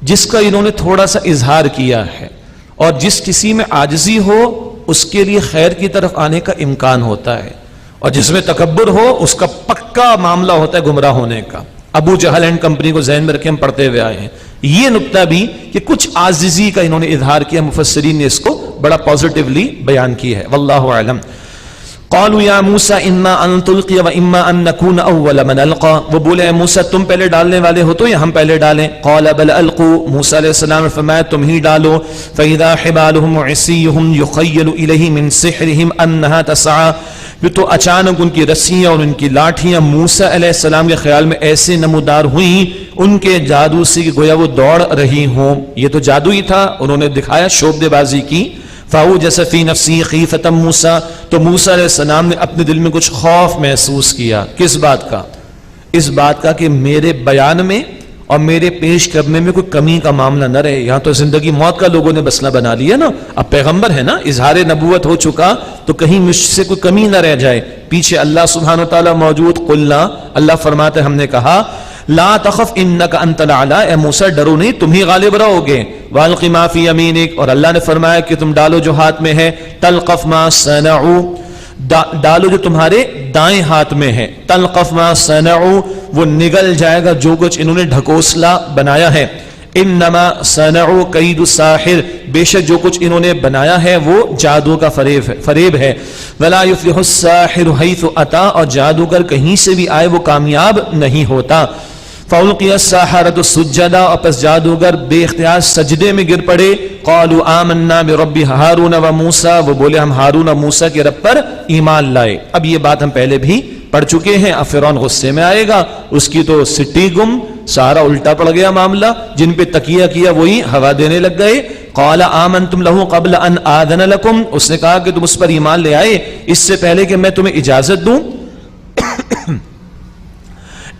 جس کا انہوں نے تھوڑا سا اظہار کیا ہے. اور جس کسی میں عاجزی ہو اس کے لیے خیر کی طرف آنے کا امکان ہوتا ہے, اور جس میں تکبر ہو اس کا پکا معاملہ ہوتا ہے گمراہ ہونے کا. ابو جہل اینڈ کمپنی کو ذہن میں رکھے ہم پڑھتے ہوئے آئے ہیں. یہ نکتہ بھی کہ کچھ عاجزی کا انہوں نے اظہار کیا, مفسرین نے اس کو بڑا پازیٹیولی بیان کی ہے. واللہ اعلم. قالوا یا موسیٰ اما ان تلقی و اما ان نکون اول من القا، وہ بولے اے موسیٰ تم پہلے ڈالنے والے ہو تو یا ہم پہلے ڈالیں؟ قال بل القوا، موسیٰ علیہ السلام نے فرمایا تم ہی ڈالو. فاذا حبالهم وعصیهم يخيل الیہ من سحرهم انها تسعى، تو اچانک ان کی رسیاں اور ان کی لاٹھیاں موسیٰ علیہ السلام کے خیال میں ایسے نمودار ہوئیں ان کے جادو سے کہ گویا وہ دوڑ رہی ہوں. یہ تو جادو ہی تھا، انہوں نے دکھایا شعبدے بازی کی. فَأَوْجَسَ فِي نَفْسِهِ خِيفَةً مُوسَىٰ، تو موسیٰ علیہ السلام نے اپنے دل میں کچھ خوف محسوس کیا. کس بات کا؟ اس بات کا کہ میرے بیان میں اور میرے پیش کرنے میں کوئی کمی کا معاملہ نہ رہے. یہاں تو زندگی موت کا لوگوں نے مسئلہ بنا لیا نا، اب پیغمبر ہے نا، اظہار نبوت ہو چکا تو کہیں مجھ سے کوئی کمی نہ رہ جائے. پیچھے اللہ سبحانہ وتعالیٰ موجود. قلنا، اللہ فرماتے ہم نے کہا لا تخف انک انت الاعلی، اے موسیٰ ڈرو نہیں تم ہی غالب رہو گے. والق ما فی یمینک، اور اللہ نے فرمایا کہ تم ڈالو جو ہاتھ میں ہے. تلقف ما صنعوا، ڈالو جو تمہارے دائیں ہاتھ میں ہے. تلقف ما صنعوا، وہ نگل جائے گا جو کچھ انہوں نے ڈھکوسلا بنایا ہے. انما صنعوا کید الساحر، بے شک جو کچھ انہوں نے بنایا ہے وہ جادو کا فریب ہے. ولا یفلح الساحر حیث اتی، اور جادوگر کہیں سے بھی آئے وہ کامیاب نہیں ہوتا. فَأُلْقِيَ السَّحَرَةُ سُجَّدًا، اور پس جادوگر بے اختیار سجدے میں گر پڑے. قَالُوا آمَنَّا بِرَبِّ هَارُونَ وَمُوسَىٰ، وہ بولے ہم ہارون اور موسیٰ کے رب پر ایمان لائے. اب یہ بات ہم پہلے بھی پڑھ چکے ہیں. اب فرعون غصے میں آئے گا، اس کی تو سٹی گم، سارا الٹا پڑ گیا معاملہ. جن پہ تکیہ کیا وہی ہوا دینے لگ گئے. قَالَ آمَنْتُمْ لَهُ قَبْلَ أَنْ آذَنَ لَكُمْ، اس نے کہا کہ تم اس پر ایمان لے آئے اس سے پہلے کہ میں تمہیں اجازت دوں.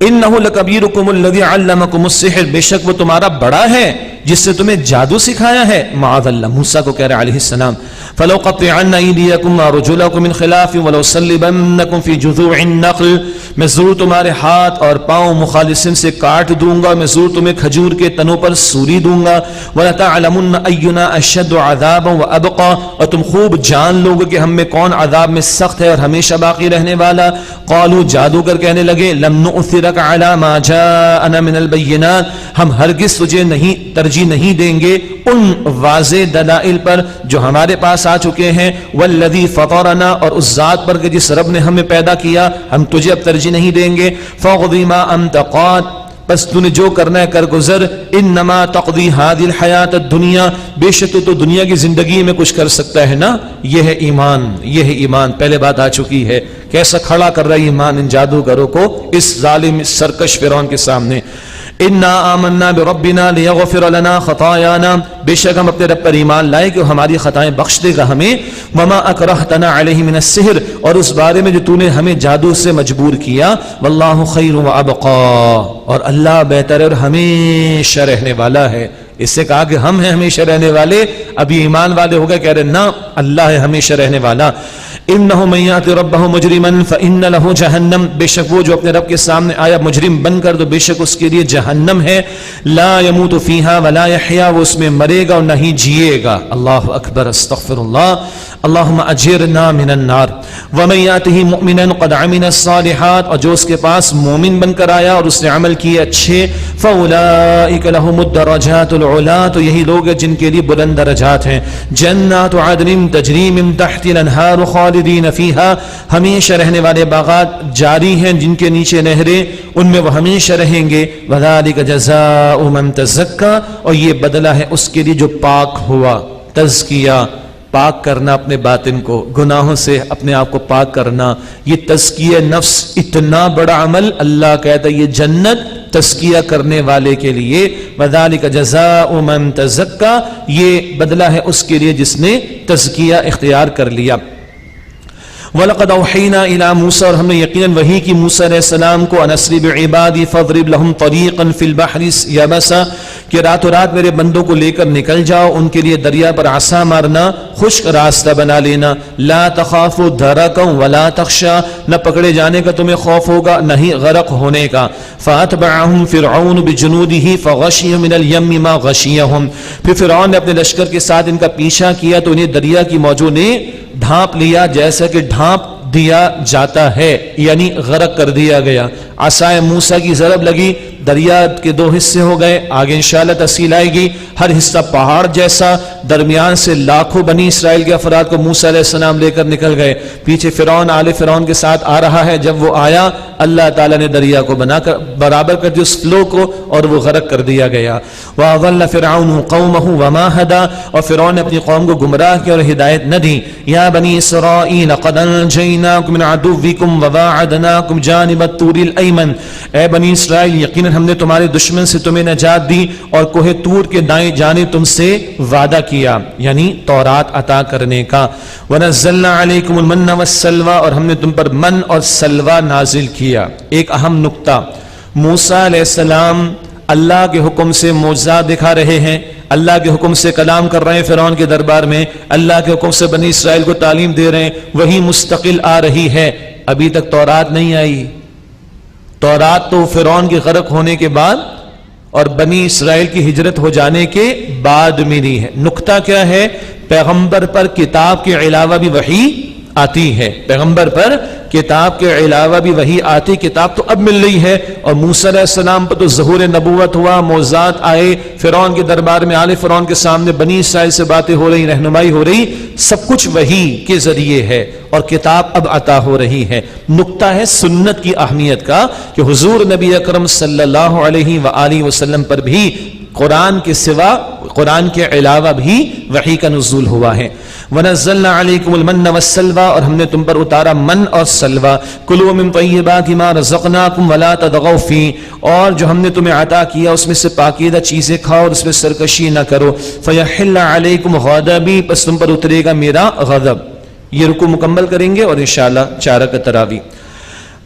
انه لکبیرکم الذی علمکم السحر، بے شک وہ تمہارا بڑا ہے جس سے تمہیں جادو سکھایا ہے. معاذ اللہ، موسیٰ کو کہہ رہے علیہ السلام. فلو قطعن ایدیکم وارجلکم من خلاف ولو صلبنکم فی جذوع النخل، میں ضرور تمہارے ہاتھ اور پاؤں مخالصن سے کاٹ دوں گا، میں ضرور تمہیں کھجور کے تنوں پر سوری دوں گا. ولتعلمن اینا اشد عذابا وابقى، اور تم خوب جان لوگے کہ ہم میں کون عذاب میں سخت ہے اور ہمیشہ باقی رہنے والا. قالوا، جادوگر کہنے لگے لم نؤثرک علی ما جاءنا من البینات، ہم ہرگز تجھے ترجیح نہیں دیں گے ان واضح دلائل پر جو ہمارے پاس آ چکے ہیں. والذی فطرنا، اور اس ذات پر کہ جس رب نے ہمیں پیدا کیا ہم تجھے اب ترجیح نہیں دیں گے. فاقضی ما انت قاض، بس تو نے جو کرنا ہے کر گزر. انما تقضی هذه الحیات الدنیا، بے شک تو دنیا کی زندگی میں کچھ کر سکتا ہے نا. یہ ہے ایمان، یہ ہے ایمان. پہلے بات آ چکی ہے کیسا کھڑا کر رہا ہے ایمان ان جادوگروں کو اس ظالم سرکش فرعون کے سامنے. انا آمنا بربنا لیغفر لنا خطایانا، بے شک ہم اپنے رب پر ایمان لائے کہ ہماری خطائیں بخش دے گا ہمیں. وما اکرہتنا علیہ من السحر، اور اس بارے میں جو تو نے ہمیں جادو سے مجبور کیا. واللہ خیر وابقى، اور اللہ بہتر اور ہمیشہ رہنے والا ہے. اس سے کہا کہ ہم ہیں ہمیشہ رہنے والے، ابھی ایمان والے ہو گئے کہہ رہے نا اللہ ہے ہمیشہ رہنے والا. انه من یات ربه مجرما فان له جہنم، بے شک وہ جو اپنے رب کے سامنے آیا مجرم بن کر تو بے شک اس کے لیے جہنم ہے. لا يموت فيها ولا يحيا، وہ اس میں مرے گا اور نہ ہی جیے گا. اللہ اکبر، استغفر اللہ. اللہم اجرنا من النار. ومن یاته مؤمنا قد عمل الصالحات، اور جو اس کے پاس مومن بن کر آیا اور اس نے عمل کیے اچھے. فاولئک لهم الدرجات العلی، تو یہی لوگ ہیں جن کے لیے بلند درجات ہیں. جنات عدن تجری من تحت الانہار خالدین فیہا، ہمیشہ رہنے والے باغات جاری ہیں جن کے نیچے نہریں، ان میں وہ ہمیشہ رہیں گے. وذالک جزاء من تزکا، اور یہ بدلہ ہے اس کے لیے جو پاک ہوا. تزکیہ، پاک کرنا اپنے باطن کو، گناہوں سے اپنے آپ کو پاک کرنا، یہ تزکیہ نفس اتنا بڑا عمل. اللہ کہتا ہے یہ جنت تزکیہ کرنے والے کے لیے. وذالک جزاء من تزکا، یہ بدلہ ہے اس کے لیے جس نے تزکیہ اختیار کر لیا. وَلَقَدْ أَوْحَيْنَا إِلَى مُوسَىٰ، اور ہم نے یقیناً وحی کی موسیٰ علیہ السلام کو. أَنْ أَسْرِ بِعِبَادِي فَاضْرِبْ لَهُمْ طَرِيقًا فِي الْبَحْرِ يَبَسًا، کہ راتوں رات میرے بندوں کو لے کر نکل جاؤ، ان کے لیے دریا پر عصا مارنا، خشک راستہ بنا لینا. لَا تَخَافُوا دَرَكًا وَلَا تَخْشَىٰ، نہ پکڑے جانے کا تمہیں خوف ہوگا نہ ہی غرق ہونے کا. فَأَتْبَعَهُمْ فِرْعَوْنُ بِجُنُودِهِ فَغَشِيَهُمْ مِنَ الْيَمِّ مَا غَشِيَهُمْ، پھر فرعون نے اپنے لشکر کے ساتھ ان کا پیچھا کیا تو انہیں دریا کی موجوں نے ڈھانپ لیا، جیسا کہ ڈھانپ دیا جاتا ہے، یعنی غرق کر دیا گیا. عصائے موسیٰ کی ضرب لگی، دریا کے دو حصے ہو گئے، آگے انشاءاللہ تفصیل آئے گی، ہر حصہ پہاڑ جیسا، درمیان سے لاکھوں بنی اسرائیل کے افراد کو موسیٰ علیہ السلام لے کر نکل گئے، پیچھے فرعون آل فرعون کے ساتھ آ رہا ہے، جب وہ آیا اللہ تعالیٰ نے دریا کو بنا کر برابر کر دیا اس فلو کو اور وہ غرق کر دیا گیا۔ وَأَضَلَّ فِرْعَوْنُ قَوْمَهُ وَمَا هَدَىٰ، اور فرعون نے اپنی قوم کو گمراہ کیا اور ہدایت نہ دی۔ یا بنی اسرائیل قد انجیناکم من عدوکم وواعدناکم جانب الطور الایمن، اے بنی اسرائیل یقیناً ہم نے تمہارے دشمن سے تمہیں نجات دی اور کوہ طور کے دائیں جانب تم سے وعدہ کیا، یعنی تورات عطا کرنے کا۔ وَنَزَّلْنَا عَلَيْكُمُ الْمَنَّ وَالسَّلْوَىٰ، اور ہم نے تم پر من اور سلوہ نازل کیا۔ ایک اہم نقطہ، موسیٰ علیہ السلام اللہ کے حکم سے معجزات دکھا رہے ہیں، اللہ کے حکم سے کلام کر رہے ہیں فرعون کے دربار میں، اللہ کے حکم سے بنی اسرائیل کو تعلیم دے رہے ہیں، وہی مستقل آ رہی ہے۔ ابھی تک تورات نہیں آئی، تورات تو فرعون کے غرق ہونے کے بعد اور بنی اسرائیل کی ہجرت ہو جانے کے بعد ملی ہے۔ نقطہ کیا ہے؟ پیغمبر پر کتاب کے علاوہ بھی وحی آتی ہے، پیغمبر پر کتاب کے علاوہ بھی وحی آتی، کتاب تو اب مل رہی ہے، اور موسیٰ علیہ السلام پر تو ظہور نبوت ہوا، معجزات آئے، فرعون کے دربار میں آل فرعون کے سامنے بنی اسرائیل سے باتیں ہو رہی، رہنمائی ہو رہی، سب کچھ وحی کے ذریعے ہے اور کتاب اب عطا ہو رہی ہے۔ نقطہ ہے سنت کی اہمیت کا کہ حضور نبی اکرم صلی اللہ علیہ وآلہ وسلم پر بھی قرآن کے سوا، قرآن کے علاوہ بھی وحی کا نزول ہوا ہے۔ وَنَزَّلْنَا عَلَيْكُمُ الْمَنَّ وَالسَّلْوَىٰ، اور ہم نے تم پر اتارا من اور سلوہ۔ کُلُوا مِن طَیِّبَاتِ مَا رَزَقْنَاکُمْ وَلَا تَطْغَوْا فِیہ، اور جو ہم نے تمہیں عطا کیا اس میں سے پاکیزہ چیزیں کھاؤ اور اس میں سرکشی نہ کرو۔ فَيَحِلَّ عَلَيْكُمْ غَضَبِی، پس تم پر اترے گا میرا غضب۔ یہ رکوع مکمل کریں گے اور انشاءاللہ 4 رکعت تراویح۔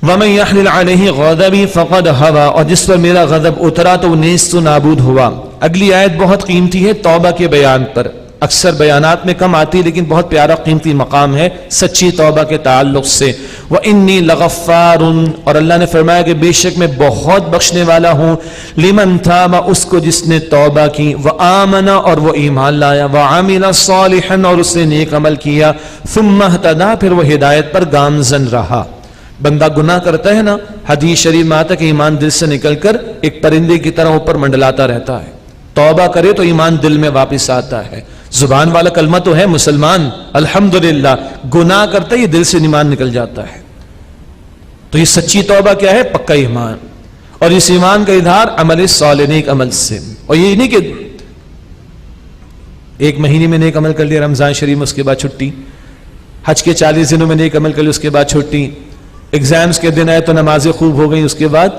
وَمَن يَحْلِلْ عَلَيْهِ غَضَبِی فَقَدْ هَوَىٰ، اور جس پر میرا غضب اترا تو وہ نیست و نابود ہوا۔ اگلی آیت بہت قیمتی ہے توبہ کے بیان پر، اکثر بیانات میں کم آتی لیکن بہت پیارا قیمتی مقام ہے سچی توبہ کے تعلق سے۔ وَإِنِّي لَغَفَّارٌ، اور اللہ نے فرمایا کہ بے شک میں بہت بخشنے والا ہوں، لمن تاب، اس کو جس نے توبہ کی، وآمن، اور وہ ایمان لایا، وعمل صالحا، اور اس نے نیک عمل کیا، ثم اہتدی، پھر وہ ہدایت پر گامزن رہا۔ بندہ گناہ کرتا ہے نا، حدیث شریف میں آتا ہے کہ ایمان دل سے نکل کر ایک پرندے کی طرح اوپر منڈلاتا رہتا ہے، توبہ کرے تو ایمان دل میں واپس آتا ہے۔ زبان والا کلمہ تو ہے مسلمان الحمدللہ، گناہ کرتا ہے یہ دل سے ایمان نکل جاتا ہے۔ تو یہ سچی توبہ کیا ہے؟ پکا ایمان، اور اس ایمان کا اظہار عمل صالح، نیک عمل سے۔ اور یہ نہیں کہ ایک مہینے میں نیک عمل کر لیا رمضان شریف میں، اس کے بعد چھٹی، حج کے 40 دنوں میں نیک عمل کر لیا اس کے بعد چھٹی، ایگزامز کے دن آئے تو نمازیں خوب ہو گئی اس کے بعد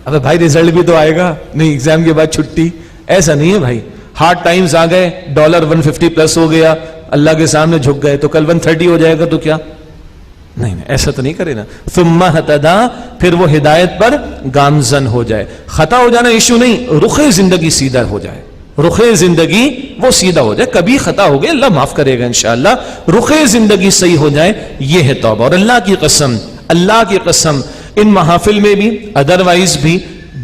ابے بھائی رزلٹ بھی تو آئے گا، نہیں ایگزام کے بعد چھٹی۔ ایسا نہیں ہے بھائی، ہارڈ ٹائمز آ گئے، ڈالر 150 پلس ہو گیا، اللہ کے سامنے جھک گئے تو کل 130 ہو جائے گا تو کیا؟ نہیں ایسا تو نہیں کرے نا۔ ثم اہتدی، پھر وہ ہدایت پر گامزن ہو جائے۔ خطا ہو جانا ایشو نہیں، رخ زندگی سیدھا ہو جائے، رخ زندگی وہ سیدھا ہو جائے، کبھی خطا ہو گئے اللہ معاف کرے گا انشاءاللہ، رخ زندگی صحیح ہو جائے، یہ ہے توبہ۔ اور اللہ کی قسم، اللہ کی قسم، ان محافل میں بھی ادروائز بھی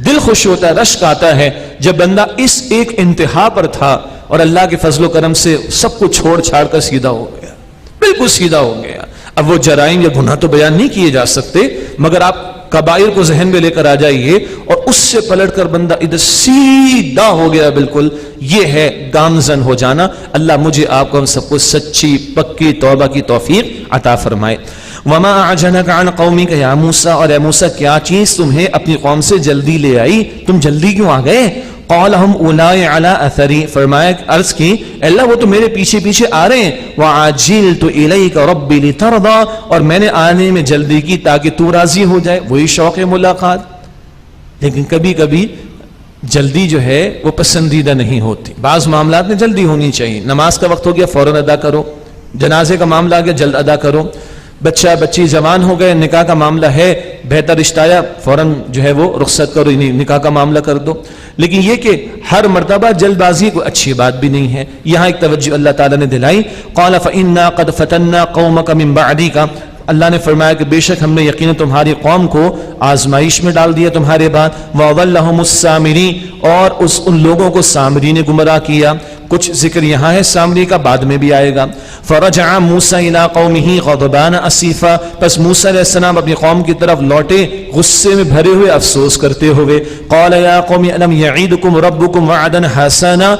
دل خوش ہوتا ہے، رشک آتا ہے جب بندہ اس ایک انتہا پر تھا اور اللہ کے فضل و کرم سے سب کو چھوڑ چھاڑ کر سیدھا ہو گیا، بالکل سیدھا ہو گیا۔ اب وہ جرائم یا گناہ تو بیان نہیں کیے جا سکتے، مگر آپ کبائر کو ذہن میں لے کر آ جائیے اور اس سے پلٹ کر بندہ ادھر سیدھا ہو گیا بالکل، یہ ہے گامزن ہو جانا۔ اللہ مجھے آپ کو ہم سب کو سچی پکی توبہ کی توفیق عطا فرمائے۔ وما اعجلک عن قومک یا موسیٰ، اور اے موسیٰ کیا چیز تمہیں اپنی قوم سے جلدی لے آئی، تم جلدی کیوں آ گئے؟ قال ہم اولائی علی اثری، فرمایا عرض کی اللہ وہ تو میرے پیچھے پیچھے آ رہے ہیں، وعجلت الیک ربی لترضی، اور میں نے آنے میں جلدی کی تاکہ تو راضی ہو جائے، وہی شوق ملاقات۔ لیکن کبھی کبھی جلدی جو ہے وہ پسندیدہ نہیں ہوتی، بعض معاملات میں جلدی ہونی چاہیے، نماز کا وقت ہو گیا فوراً ادا کرو، جنازے کا معاملہ آ گیا جلد ادا کرو، بچہ بچی جوان ہو گئے، نکاح کا معاملہ ہے، بہتر رشتہ آیا فوراً جو ہے وہ رخصت کرو، نکاح کا معاملہ کر دو۔ لیکن یہ کہ ہر مرتبہ جلد بازی کوئی اچھی بات بھی نہیں ہے، یہاں ایک توجہ اللہ تعالیٰ نے دلائی۔ قال فإنا قد فتنا قومك من بعدك، اللہ نے فرمایا کہ بے شک ہم نے یقیناً تمہاری قوم کو آزمائش میں ڈال دیا تمہارے بعد، وَأَضَلَّهُمُ السَّامِرِي، اور ان لوگوں کو سامری نے گمراہ کیا۔ کچھ ذکر یہاں ہے سامری کا، بعد میں بھی آئے گا. فرجع موسیٰ الی قومہ غضبان اسیفا، پس موسیٰ علیہ السلام اپنی قوم کی طرف لوٹے غصے میں بھرے ہوئے، افسوس کرتے ہوئے. قال یا قوم الم یعیدکم ربکم وعدا حسنا،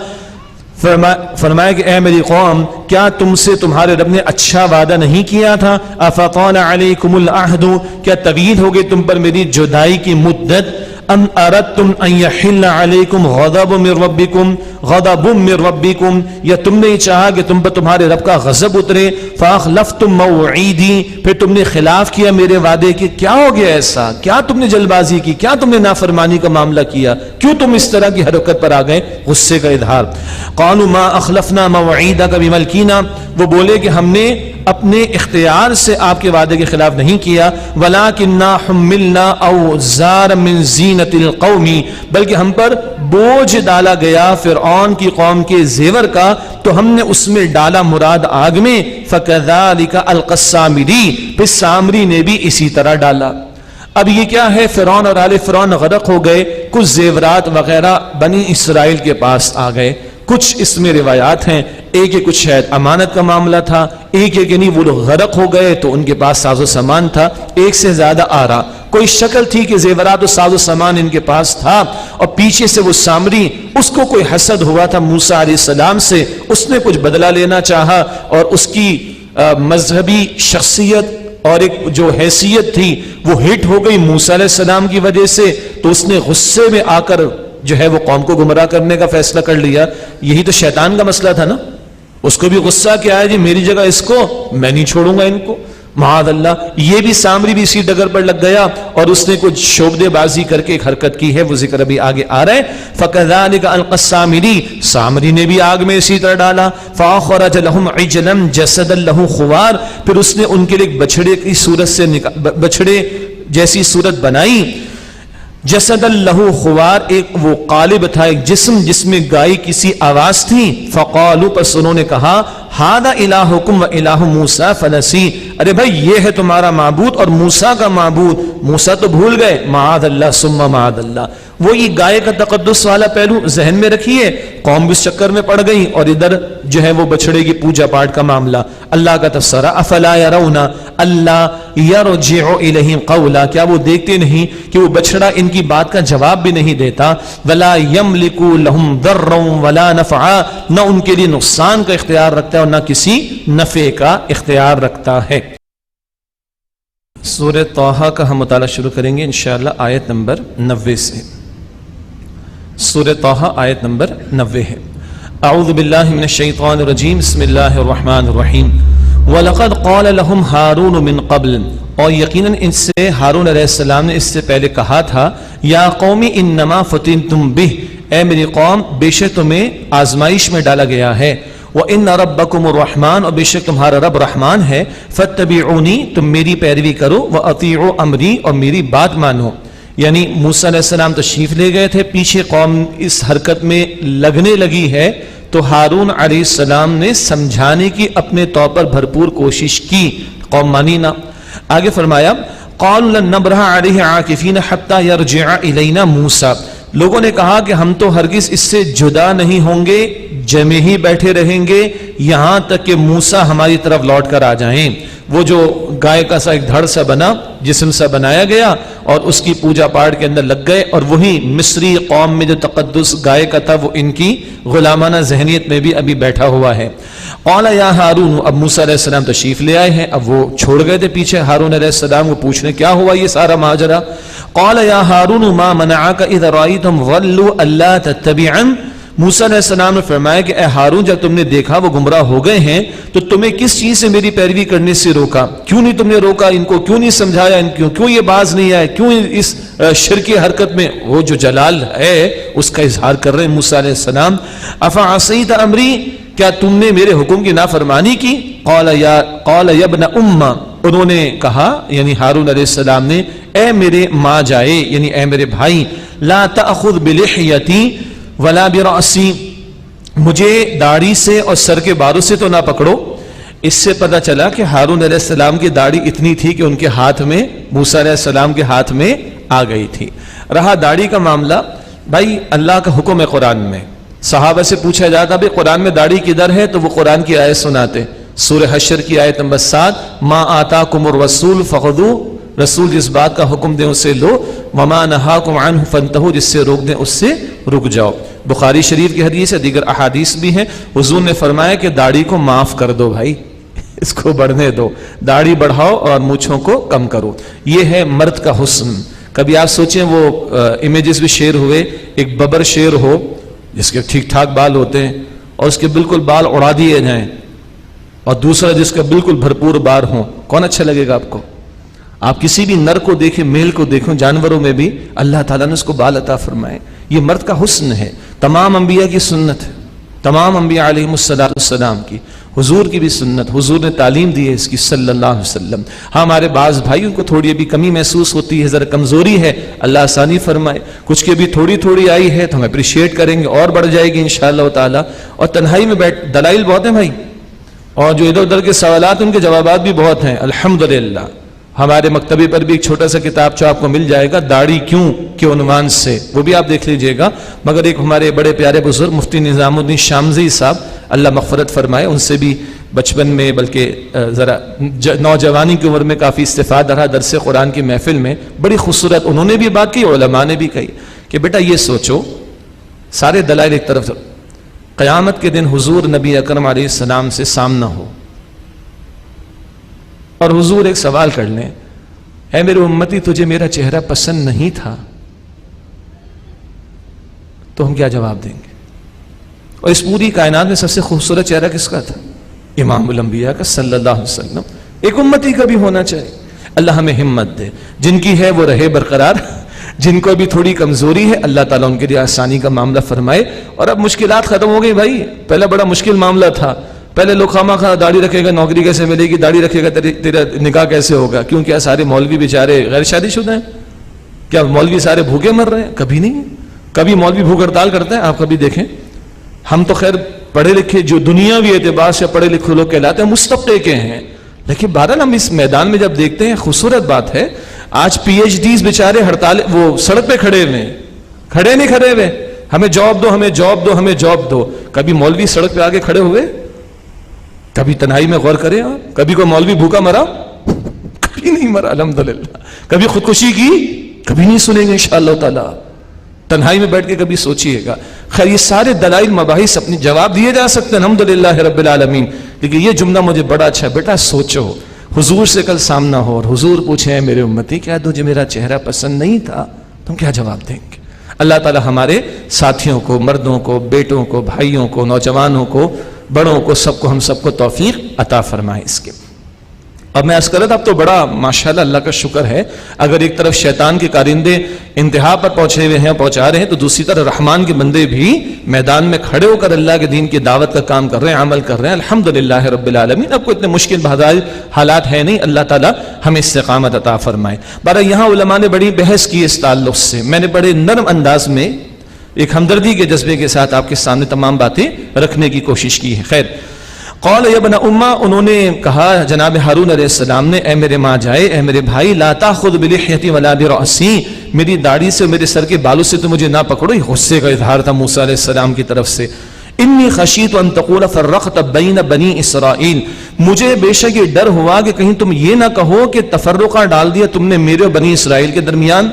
فرمایا کہ اے میری قوم کیا تم سے تمہارے رب نے اچھا وعدہ نہیں کیا تھا؟ افطال علیکم العہد، کیا طویل ہو گئی تم پر میری جدائی کی مدت؟ ام اردتم ان یحل علیکم غضب من ربکم، یا تم نے چاہا کہ تم پر تمہارے رب کا غضب اترے؟ فاخلفتم موعیدی، پھر تم نے خلاف کیا میرے وعدے کے. کیا ہو گیا ایسا؟ کیا تم نے جلد بازی کی؟ کیا تم نے نافرمانی کا معاملہ کیا؟ کیوں تم اس طرح کی حرکت پر آ گئے؟ غصے کا اظہار. قالوا ما اخلفنا موعیدک بملکنا، وہ بولے کہ ہم نے اپنے اختیار سے آپ کے وعدے کے خلاف نہیں کیا. ولکننا حملنا اوزارا من زینت القوم، بلکہ ہم پر بوجھ ڈالا گیا فرعون کی قوم کے زیور کا، تو ہم نے اس میں ڈالا مراد آگ میں. فکذالک القی السامری، پھر سامری نے بھی اسی طرح ڈالا. اب یہ کیا ہے؟ فرعون اور آل فرعون غرق ہو گئے، کچھ زیورات وغیرہ بنی اسرائیل کے پاس آ گئے. کچھ اس میں روایات ہیں، ایک کچھ شاید امانت کا معاملہ تھا، ایک کہ نہیں وہ لوگ غرق ہو گئے تو ان کے پاس ساز و سامان تھا. ایک سے زیادہ آ رہا، کوئی شکل تھی کہ زیورات و ساز و سامان ان کے پاس تھا، اور پیچھے سے وہ سامری، اس کو کوئی حسد ہوا تھا موسیٰ علیہ السلام سے، اس نے کچھ بدلہ لینا چاہا، اور اس کی مذہبی شخصیت اور ایک جو حیثیت تھی وہ ہٹ ہو گئی موسیٰ علیہ السلام کی وجہ سے، تو اس نے غصے میں آ کر جو ہے وہ قوم کو گمراہ کرنے کا فیصلہ کر لیا. یہی تو شیطان کا مسئلہ تھا نا، اس کو بھی غصہ کیا ہے جی میری جگہ اس کو میں نہیں چھوڑوں گا ان کو، معاذ اللہ. یہ بھی سامری بھی اسی ڈگر پر لگ گیا اور اس نے کچھ شعبدے بازی کر کے ایک حرکت کی ہے، وہ ذکر ابھی آگے آ رہا ہے. فَكَذَلِكَ أَلْقَى السَّامِرِي، سامری نے بھی آگ میں اسی طرح ڈالا. فَأَخْرَجَ لَهُمْ عِجْلًا جَسَدًا لَهُ خُوَارٌ، پھر اس نے ان کے لیے بچڑے کی صورت سے بچڑے جیسی صورت بنائی. جسد اللہ خوار، ایک وہ قالب تھا، ایک جسم جس میں گائے کسی آواز تھی. فقالوا، پس انہوں نے کہا ھذا الہکم و الہ موسیٰ فنسی، ارے بھائی یہ ہے تمہارا معبود اور موسیٰ کا معبود. موسیٰ تو بھول گئے، معاذ اللہ ثم معاذ اللہ. وہ یہ گائے کا تقدس والا پہلو ذہن میں رکھیے، قوم بھی اس چکر میں پڑ گئی، اور ادھر جو ہے وہ بچڑے کی پوجا پاٹ کا معاملہ. اللہ کا تفسیرہ افلا یرون اللہ یرجع الیہم قولا، کیا وہ دیکھتے نہیں کہ وہ بچڑا ان کی بات کا جواب بھی نہیں دیتا. ولا یملک لہم ضرا ولا نفعا، نہ ان کے لیے نقصان کا اختیار رکھتا ہے اور نہ کسی نفع کا اختیار رکھتا ہے. سورہ طٰہٰ کا ہم مطالعہ شروع کریں گے انشاءاللہ آیت نمبر 90 سے. سورہ طٰہٰ آیت نمبر 90 ہے. اعوذ باللہ من الشیطان الرجیم، بسم اللہ الرحمن الرحیم. وَلَقَدْ قَالَ لَهُمْ هَارُونُ مِنْ قَبْلٍ، اور یقیناً ان سے ہارون علیہ السلام نے اس سے پہلے کہا تھا، یا قومی انما فتنتم بہ، اے میری قوم بے شک تمہیں آزمائش میں ڈالا گیا ہے. وَإِنَّ رَبَّكُمُ الرَّحْمَانُ، اور بے شک تمہارا رب رحمان ہے. فَاتَّبِعُونِی، تم میری پیروی کرو. وَأَطِیعُوا أَمْرِی، اور میری بات مانو. یعنی موسیٰ علیہ السلام تشریف لے گئے تھے، پیچھے قوم اس حرکت میں لگنے لگی ہے، تو ہارون علیہ السلام نے سمجھانے کی اپنے طور پر بھرپور کوشش کی، قوم مانی نہ. آگے فرمایا قَالُوا لَن نَّبْرَحَ عَلَيْهِ عَاكِفِينَ حَتَّى يَرْجِعَ إِلَيْنَا مُوسَىٰ، لوگوں نے کہا کہ ہم تو ہرگز اس سے جدا نہیں ہوں گے، جمع ہی بیٹھے رہیں گے یہاں تک کہ موسیٰ ہماری طرف لوٹ کر آ جائیں. وہ جو گائے کا سا ایک دھڑ سا بنا، جسم سا بنایا گیا، اور اس کی پوجا پاٹ کے اندر لگ گئے، اور وہی مصری قوم میں جو تقدس گائے کا تھا وہ ان کی غلامانہ ذہنیت میں بھی ابھی بیٹھا ہوا ہے. قال یا ہارون، اب موسیٰ علیہ السلام تشریف لے آئے ہیں، اب وہ چھوڑ گئے تھے پیچھے ہارون علیہ السلام کو پوچھنے کیا ہوا یہ سارا ماجرا. قال یا ہارون ما منعک اذ رأیتهم ضلوا الا تتبعن، موسیٰ علیہ السلام نے فرمایا کہ اے ہارون جب تم نے دیکھا وہ گمراہ ہو گئے ہیں تو تمہیں کس چیز سے میری پیروی کرنے سے روکا؟ کیوں نہیں تم نے روکا ان کو؟ کیوں نہیں سمجھایا ان کو؟ کیوں یہ باز نہیں آئے؟ کیوں اس شرکی حرکت میں وہ جو جلال ہے اس کا اظہار کر رہے ہیں موسیٰ علیہ السلام. افعصیت امری، کیا تم نے میرے حکم کی نافرمانی کی؟ قال یا ابن ام، انہوں نے کہا یعنی ہارون علیہ السلام نے، اے میرے ماں جائے یعنی اے میرے بھائی، لا تأخذ بلحیتی ولا برأسی، مجھے داڑھی سے اور سر کے باروں سے تو نہ پکڑو. اس سے پتہ چلا کہ ہارون علیہ السلام کی داڑھی اتنی تھی کہ ان کے ہاتھ میں، موسیٰ علیہ السلام کے ہاتھ میں آ گئی تھی. رہا داڑھی کا معاملہ، بھائی اللہ کا حکم ہے قرآن میں صحابہ سے پوچھا جاتا بھائی قرآن میں داڑھی کدھر ہے، تو وہ قرآن کی آیت سناتے، سورہ حشر کی آیت نمبر 7، ما آتاکم الرسول فخذوہ، رسول جس بات کا حکم دیں اسے لو، وما نہاکم عنہ فانتہوا، جس سے روک دیں اس سے رک جاؤ۔ بخاری شریف کی حدیث ہے، دیگر احادیث بھی ہیں، حضور نے فرمایا کہ داڑھی کو معاف کر دو بھائی، اس کو بڑھنے دو، داڑھی بڑھاؤ اور مونچھوں کو کم کرو۔ یہ ہے مرد کا حسن۔ کبھی آپ سوچیں وہ امیجز بھی شیئر ہوئے، ایک ببر شیر ہو جس کے ٹھیک ٹھاک بال ہوتے ہیں اور اس کے بالکل بال اڑا دیے جائیں، اور دوسرا جس کا بالکل بھرپور بال ہوں، کون اچھا لگے گا آپ کو؟ آپ کسی بھی نر کو دیکھیں، میل کو دیکھیں، جانوروں میں بھی اللہ تعالیٰ نے اس کو بال عطا فرمائے۔ یہ مرد کا حسن ہے، تمام انبیاء کی سنت ہے، تمام انبیاء علیہ السلام کی، حضور کی بھی سنت، حضور نے تعلیم دی ہے اس کی صلی اللہ علیہ وسلم۔ ہاں ہمارے بعض بھائیوں کو تھوڑی ابھی کمی محسوس ہوتی ہے، ذرا کمزوری ہے، اللہ آسانی فرمائے، کچھ کی بھی تھوڑی تھوڑی آئی ہے تو ہم اپریشیٹ کریں گے، اور بڑھ جائے گی انشاءاللہ تعالی۔ اور تنہائی میں بیٹھ، دلائل بہت ہیں بھائی، اور جو ادھر ادھر کے سوالات ان کے جوابات بھی بہت ہیں الحمدللہ۔ ہمارے مکتبے پر بھی ایک چھوٹا سا کتاب جو آپ کو مل جائے گا، داڑھی کیوں کے عنوان سے، وہ بھی آپ دیکھ لیجئے گا۔ مگر ایک ہمارے بڑے پیارے بزرگ مفتی نظام الدین شامزی صاحب، اللہ مغفرت فرمائے، ان سے بھی بچپن میں بلکہ ذرا نوجوانی کی عمر میں کافی استفادہ رہا درس قرآن کی محفل میں، بڑی خوبصورت انہوں نے بھی بات کی، علماء نے بھی کہی کہ بیٹا یہ سوچو، سارے دلائل ایک طرف، قیامت کے دن حضور نبی اکرم علیہ السلام سے سامنا ہو اور حضور ایک سوال کر لیں، اے میرے امتی تجھے میرا چہرہ پسند نہیں تھا، تو ہم کیا جواب دیں گے؟ اور اس پوری کائنات میں سب سے خوبصورت چہرہ کس کا تھا؟ امام الانبیاء کا صلی اللہ علیہ وسلم۔ ایک امتی کا بھی ہونا چاہیے۔ اللہ ہمیں ہمت دے، جن کی ہے وہ رہے برقرار، جن کو بھی تھوڑی کمزوری ہے اللہ تعالیٰ ان کے لیے آسانی کا معاملہ فرمائے۔ اور اب مشکلات ختم ہو گئی بھائی، پہلے بڑا مشکل معاملہ تھا، پہلے لوگ خواہ مخواہ داڑھی رکھے گا نوکری کیسے ملے گی، داڑھی رکھے گا تیرا نکاح کیسے ہوگا، کیوں کیا سارے مولوی بیچارے غیر شادی شدہ ہیں؟ کیا مولوی سارے بھوکے مر رہے ہیں؟ کبھی نہیں، کبھی مولوی بھوک ہڑتال کرتے ہیں؟ آپ کبھی دیکھیں؟ ہم تو خیر پڑھے لکھے، جو دنیاوی اعتبار سے پڑھے لکھے لوگ کہلاتے ہیں، مستبقے کے ہیں، لیکن بہرحال ہم اس میدان میں جب دیکھتے ہیں، خوبصورت بات ہے، آج پی ایچ ڈیز بیچارے ہڑتال، وہ سڑک پہ کھڑے ہوئے، کھڑے نہیں کھڑے ہوئے، ہمیں جاب دو، ہمیں جاب دو، ہمیں جاب دو۔ کبھی مولوی سڑک پہ آگے کھڑے ہوئے؟ کبھی تنہائی میں غور کریں آپ، کبھی کوئی مولوی بھوکا مرا؟ کبھی نہیں مرا الحمدللہ۔ کبھی خودکشی کی؟ کبھی نہیں سنیں گے انشاءاللہ تعالی۔ تنہائی میں بیٹھ کے کبھی سوچئے گا۔ خیر یہ سارے دلائل مباحث اپنی جواب دیے جا سکتے ہیں الحمدللہ رب العالمین، لیکن یہ جملہ مجھے بڑا اچھا ہے، بیٹا سوچو، حضور سے کل سامنا ہو اور حضور پوچھیں میرے امتی کیا تجھے میرا چہرہ پسند نہیں تھا، تم کیا جواب دیں گے؟ اللہ تعالی ہمارے ساتھیوں کو، مردوں کو، بیٹوں کو، بھائیوں کو، نوجوانوں کو، بڑوں کو، سب کو، ہم سب کو توفیق عطا فرمائے اس کے۔ اب میں عرض کر رہا تھا، اب تو بڑا ماشاءاللہ اللہ کا شکر ہے، اگر ایک طرف شیطان کے کارندے انتہا پر پہنچے ہوئے ہیں، پہنچا رہے ہیں، تو دوسری طرف رحمان کے بندے بھی میدان میں کھڑے ہو کر اللہ کے دین کی دعوت کا کام کر رہے ہیں، عمل کر رہے ہیں الحمدللہ رب العالمین۔ اب کوئی اتنے مشکل حالات ہیں نہیں، اللہ تعالی ہمیں استقامت عطا فرمائے۔ بارہ یہاں علماء نے بڑی بحث کی اس تعلق سے، میں نے بڑے نرم انداز میں ایک ہمدردی کے جذبے کے ساتھ آپ کے سامنے تمام باتیں رکھنے کی کوشش کی ہے۔ خیر، قال یا ابن امہ، انہوں نے کہا جناب ہارون علیہ السلام نے، اے میرے ماں جائے، اے میرے بھائی، لا تاخذ بلحیتی ولا برأسی، میری داڑھی سے، میرے سر کے بالوں سے تو مجھے نہ پکڑو۔ یہ غصے کا اظہار تھا موسیٰ علیہ السلام کی طرف سے۔ انی خشیت ان تقول فرقت بین بنی اسرائیل، مجھے بے شک یہ ڈر ہوا کہ کہیں تم یہ نہ کہو کہ تفرقہ ڈال دیا تم نے میرے اور بنی اسرائیل کے درمیان،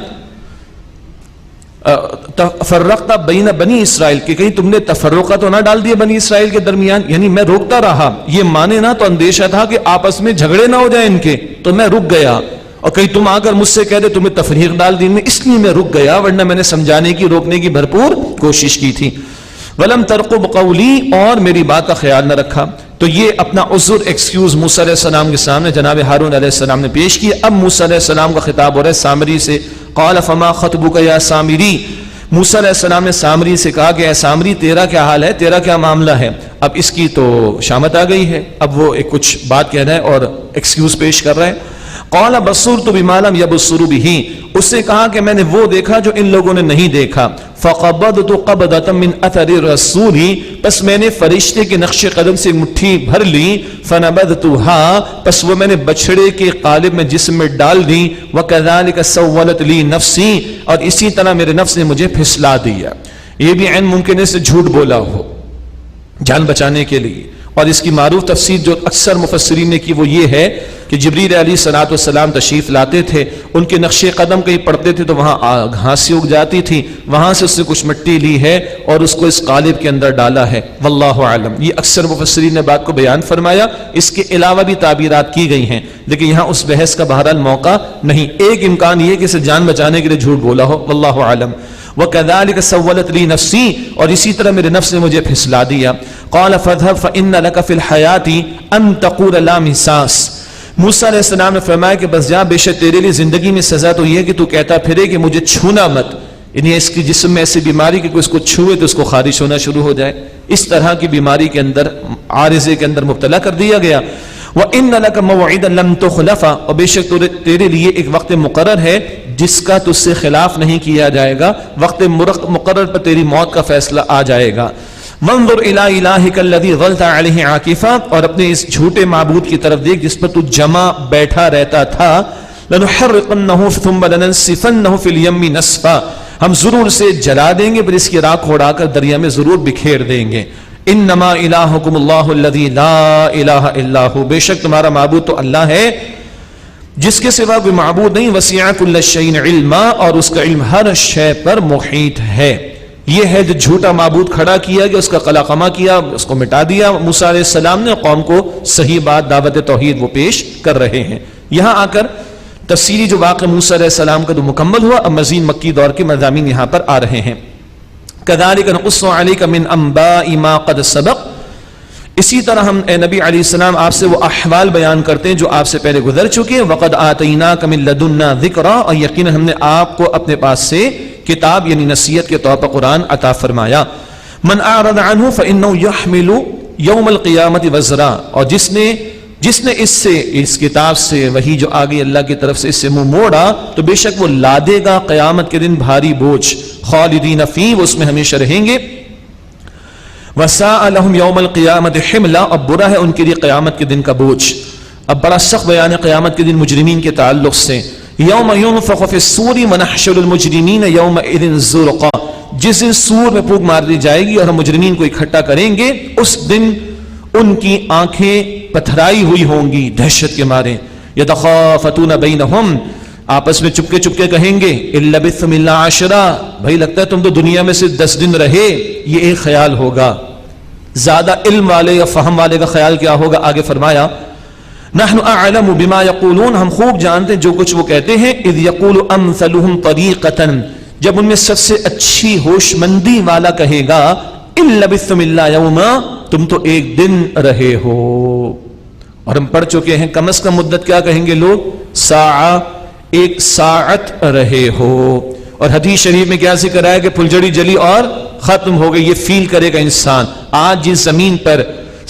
فرقت بین بنی اسرائیل، کہ کہیں تم نے تفرقہ تو نہ ڈال دیا بنی اسرائیل کے درمیان، یعنی میں روکتا رہا، یہ مانے نہ تو اندیشہ تھا کہ آپس میں جھگڑے نہ ہو جائیں ان کے، تو میں رک گیا، اور کہیں تم آ کر مجھ سے کہہ دے تمہیں تفریق ڈال دی میں، اس لیے میں رک گیا، ورنہ میں نے سمجھانے کی، روکنے کی بھرپور کوشش کی تھی۔ ولم ترقب قولی، اور میری بات کا خیال نہ رکھا۔ تو یہ اپنا عذر، ایکسکیوز موسیٰ علیہ السلام کے سامنے جناب ہارون علیہ السلام نے پیش کیا۔ اب موسیٰ علیہ السلام کا خطاب ہو رہا ہے سامری سے۔ قال فما خطبک یا سامری، موسیٰ علیہ السلام نے سامری سے کہا کہ اے سامری تیرا کیا حال ہے، تیرا کیا معاملہ ہے؟ اب اس کی تو شامت آ گئی ہے، اب وہ ایک کچھ بات کہہ رہا ہے اور ایکسکیوز پیش کر رہا ہے۔ قال بصرت بما لم يبصروا به، اس سے کہا کہ میں نے وہ دیکھا جو ان لوگوں نے نہیں دیکھا۔ فقبضت قبضة من اثر الرسول، پس میں نے فرشتے کے نقش قدم سے مٹھی بھر لی۔ فنبذتها، پس وہ میں نے بچھڑے کے قالب میں جسم میں ڈال دی۔ وكذلك سولت لي نفسي، اور اسی طرح میرے نفس نے مجھے پھسلا دیا۔ یہ بھی عین ممکن ہے سے جھوٹ بولا ہو جان بچانے کے لیے. اور اس کی معروف تفسیر جو اکثر مفسرین نے کی وہ یہ ہے کہ جبریل علیہ الصلوۃ والسلام تشریف لاتے تھے, ان کے نقش قدم کہیں پڑتے تھے تو وہاں گھاسی اگ جاتی تھی, وہاں سے اس نے کچھ مٹی لی ہے اور اس کو اس قالب کے اندر ڈالا ہے. واللہ اعلم. یہ اکثر مفسرین نے بات کو بیان فرمایا, اس کے علاوہ بھی تعبیرات کی گئی ہیں, لیکن یہاں اس بحث کا بہرحال موقع نہیں. ایک امکان یہ کہ اسے جان بچانے کے لیے جھوٹ بولا ہو, واللہ اعلم. وَكَذَلِكَ سَوَّلَتْ لِي نَفْسِي, اور اسی طرح میرے نفس نے مجھے پھسلا دیا. قَالَ فَاذْهَبْ فَإِنَّ لَكَ فِي الْحَيَاةِ أَن تَقُولَ لَا مِسَاسَ. موسیٰ علیہ السلام نے فرمایا کہ بس جا, بے شک تیرے لیے زندگی میں سزا تو یہ کہ تو کہتا پھرے کہ مجھے چھونا مت, یعنی اس کی جسم میں ایسی بیماری کہ کوئی اس کو چھوئے تو اس کو خارش ہونا شروع ہو جائے, اس طرح کی بیماری کے اندر عارضے کے اندر مبتلا کر دیا گیا. وَإِنَّ لَكَ مَوْعِدًا لَمْ تُخْلَفَ, اور بے شک تیرے لیے ایک وقت مقرر ہے جس کا تجھ سے خلاف نہیں کیا جائے گا, وقت مقرر پر تیری موت کا فیصلہ آ جائے گا. وَانظُرْ إِلَىٰ إِلَٰهِكَ الَّذِي ظَلْتَ عَلَيْهِ عَاكِفًا, اور اپنے اس جھوٹے معبود کی طرف دیکھ جس پر تو جمع بیٹھا رہتا تھا. لَنُحَرِّقَنَّهُ ثُمَّ لَنَنسِفَنَّهُ فِي الْيَمِّ نَسْفًا, ہم ضرور سے جلا دیں گے پھر اس کی راکھ اڑا کر دریا میں ضرور بکھیر دیں گے. انما الہکم اللہ الذی لا الہ الا ہو, بے شک تمہارا معبود تو اللہ ہے جس کے سوا کوئی معبود نہیں. وسع کل شیء علما, اور اس کا علم ہر شے پر محیط ہے. یہ ہے جو جھوٹا معبود کھڑا کیا گیا, اس کا قلع قمع کیا, اس کو مٹا دیا موسیٰ علیہ السلام نے. قوم کو صحیح بات دعوت توحید وہ پیش کر رہے ہیں. یہاں آ کر تفصیلی جو واقعہ موسیٰ علیہ السلام کا جو مکمل ہوا, اب مزید مکی دور کے مضامین یہاں پر آ رہے ہیں. كذلك نقص عليك من انباء ما قد سبق, اسی طرح ہم اے نبی علیہ السلام آپ سے وہ احوال بیان کرتے ہیں جو آپ سے پہلے گزر چکے ہیں. وقد آتیناک من لدنا ذکرا, اور یقینا ہم نے آپ کو اپنے پاس سے کتاب یعنی نصیحت کے طور پر قرآن عطا فرمایا. من اعرض عنه فانه يحمل يوم القیامت وزرا, اور جس نے اس کتاب سے وہی جو آگئی اللہ کی طرف سے اس سے منہ موڑا تو بے شک وہ لادے گا قیامت کے دن بھاری بوجھ. خالدین فیہ, وہ اس میں ہمیشہ رہیں گے. وساء لهم یوم القیامت حملا, اب برا ہے ان کے لیے قیامت کے دن کا بوجھ. اب بڑا سخت بیان ہے قیامت کے دن مجرمین کے تعلق سے. یوم ينفخ فی الصور ونحشر المجرمین یومئذ زرقا, جس دن سور میں پھونک مار دی جائے گی اور ہم مجرمین کو اکٹھا کریں گے, اس دن ان کی آنکھیں پتھرائی ہوئی ہوں گی دہشت کے مارے. یتخافتون بینہم, آپس میں چپکے چپکے کہیں گے, ان لبثتم الا عشرا, بھائی لگتا ہے تم تو دنیا میں سے 10 دن رہے. یہ ایک خیال ہوگا. زیادہ علم والے یا فہم والے کا خیال کیا ہوگا, آگے فرمایا نحن اعلم بما یقولون, ہم خوب جانتے جو کچھ وہ کہتے ہیں. اذ یقول امثلهم طریقۃ, جب ان میں سب سے اچھی ہوش مندی والا کہے گا ان لبثتم الا یوما, تم تو ایک دن رہے ہو. اور ہم پڑھ چکے ہیں کم از کم مدت کیا کہیں گے لوگ, ساعہ, ایک ساعت رہے ہو. اور حدیث شریف میں کیا ذکر ہے کہ پھلجڑی جلی اور ختم ہو گئی. یہ فیل کرے گا انسان. آج جس زمین پر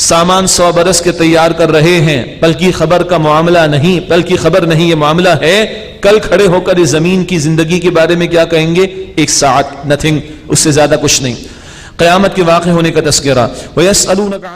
سامان 100 برس کے تیار کر رہے ہیں, بلکہ خبر کا معاملہ نہیں, بلکہ خبر نہیں یہ معاملہ ہے, کل کھڑے ہو کر اس زمین کی زندگی کے بارے میں کیا کہیں گے, ایک ساعت, نتھنگ, اس سے زیادہ کچھ نہیں. قیامت کے واقع ہونے کا تذکرہ. وَيَسْأَلُونَكَ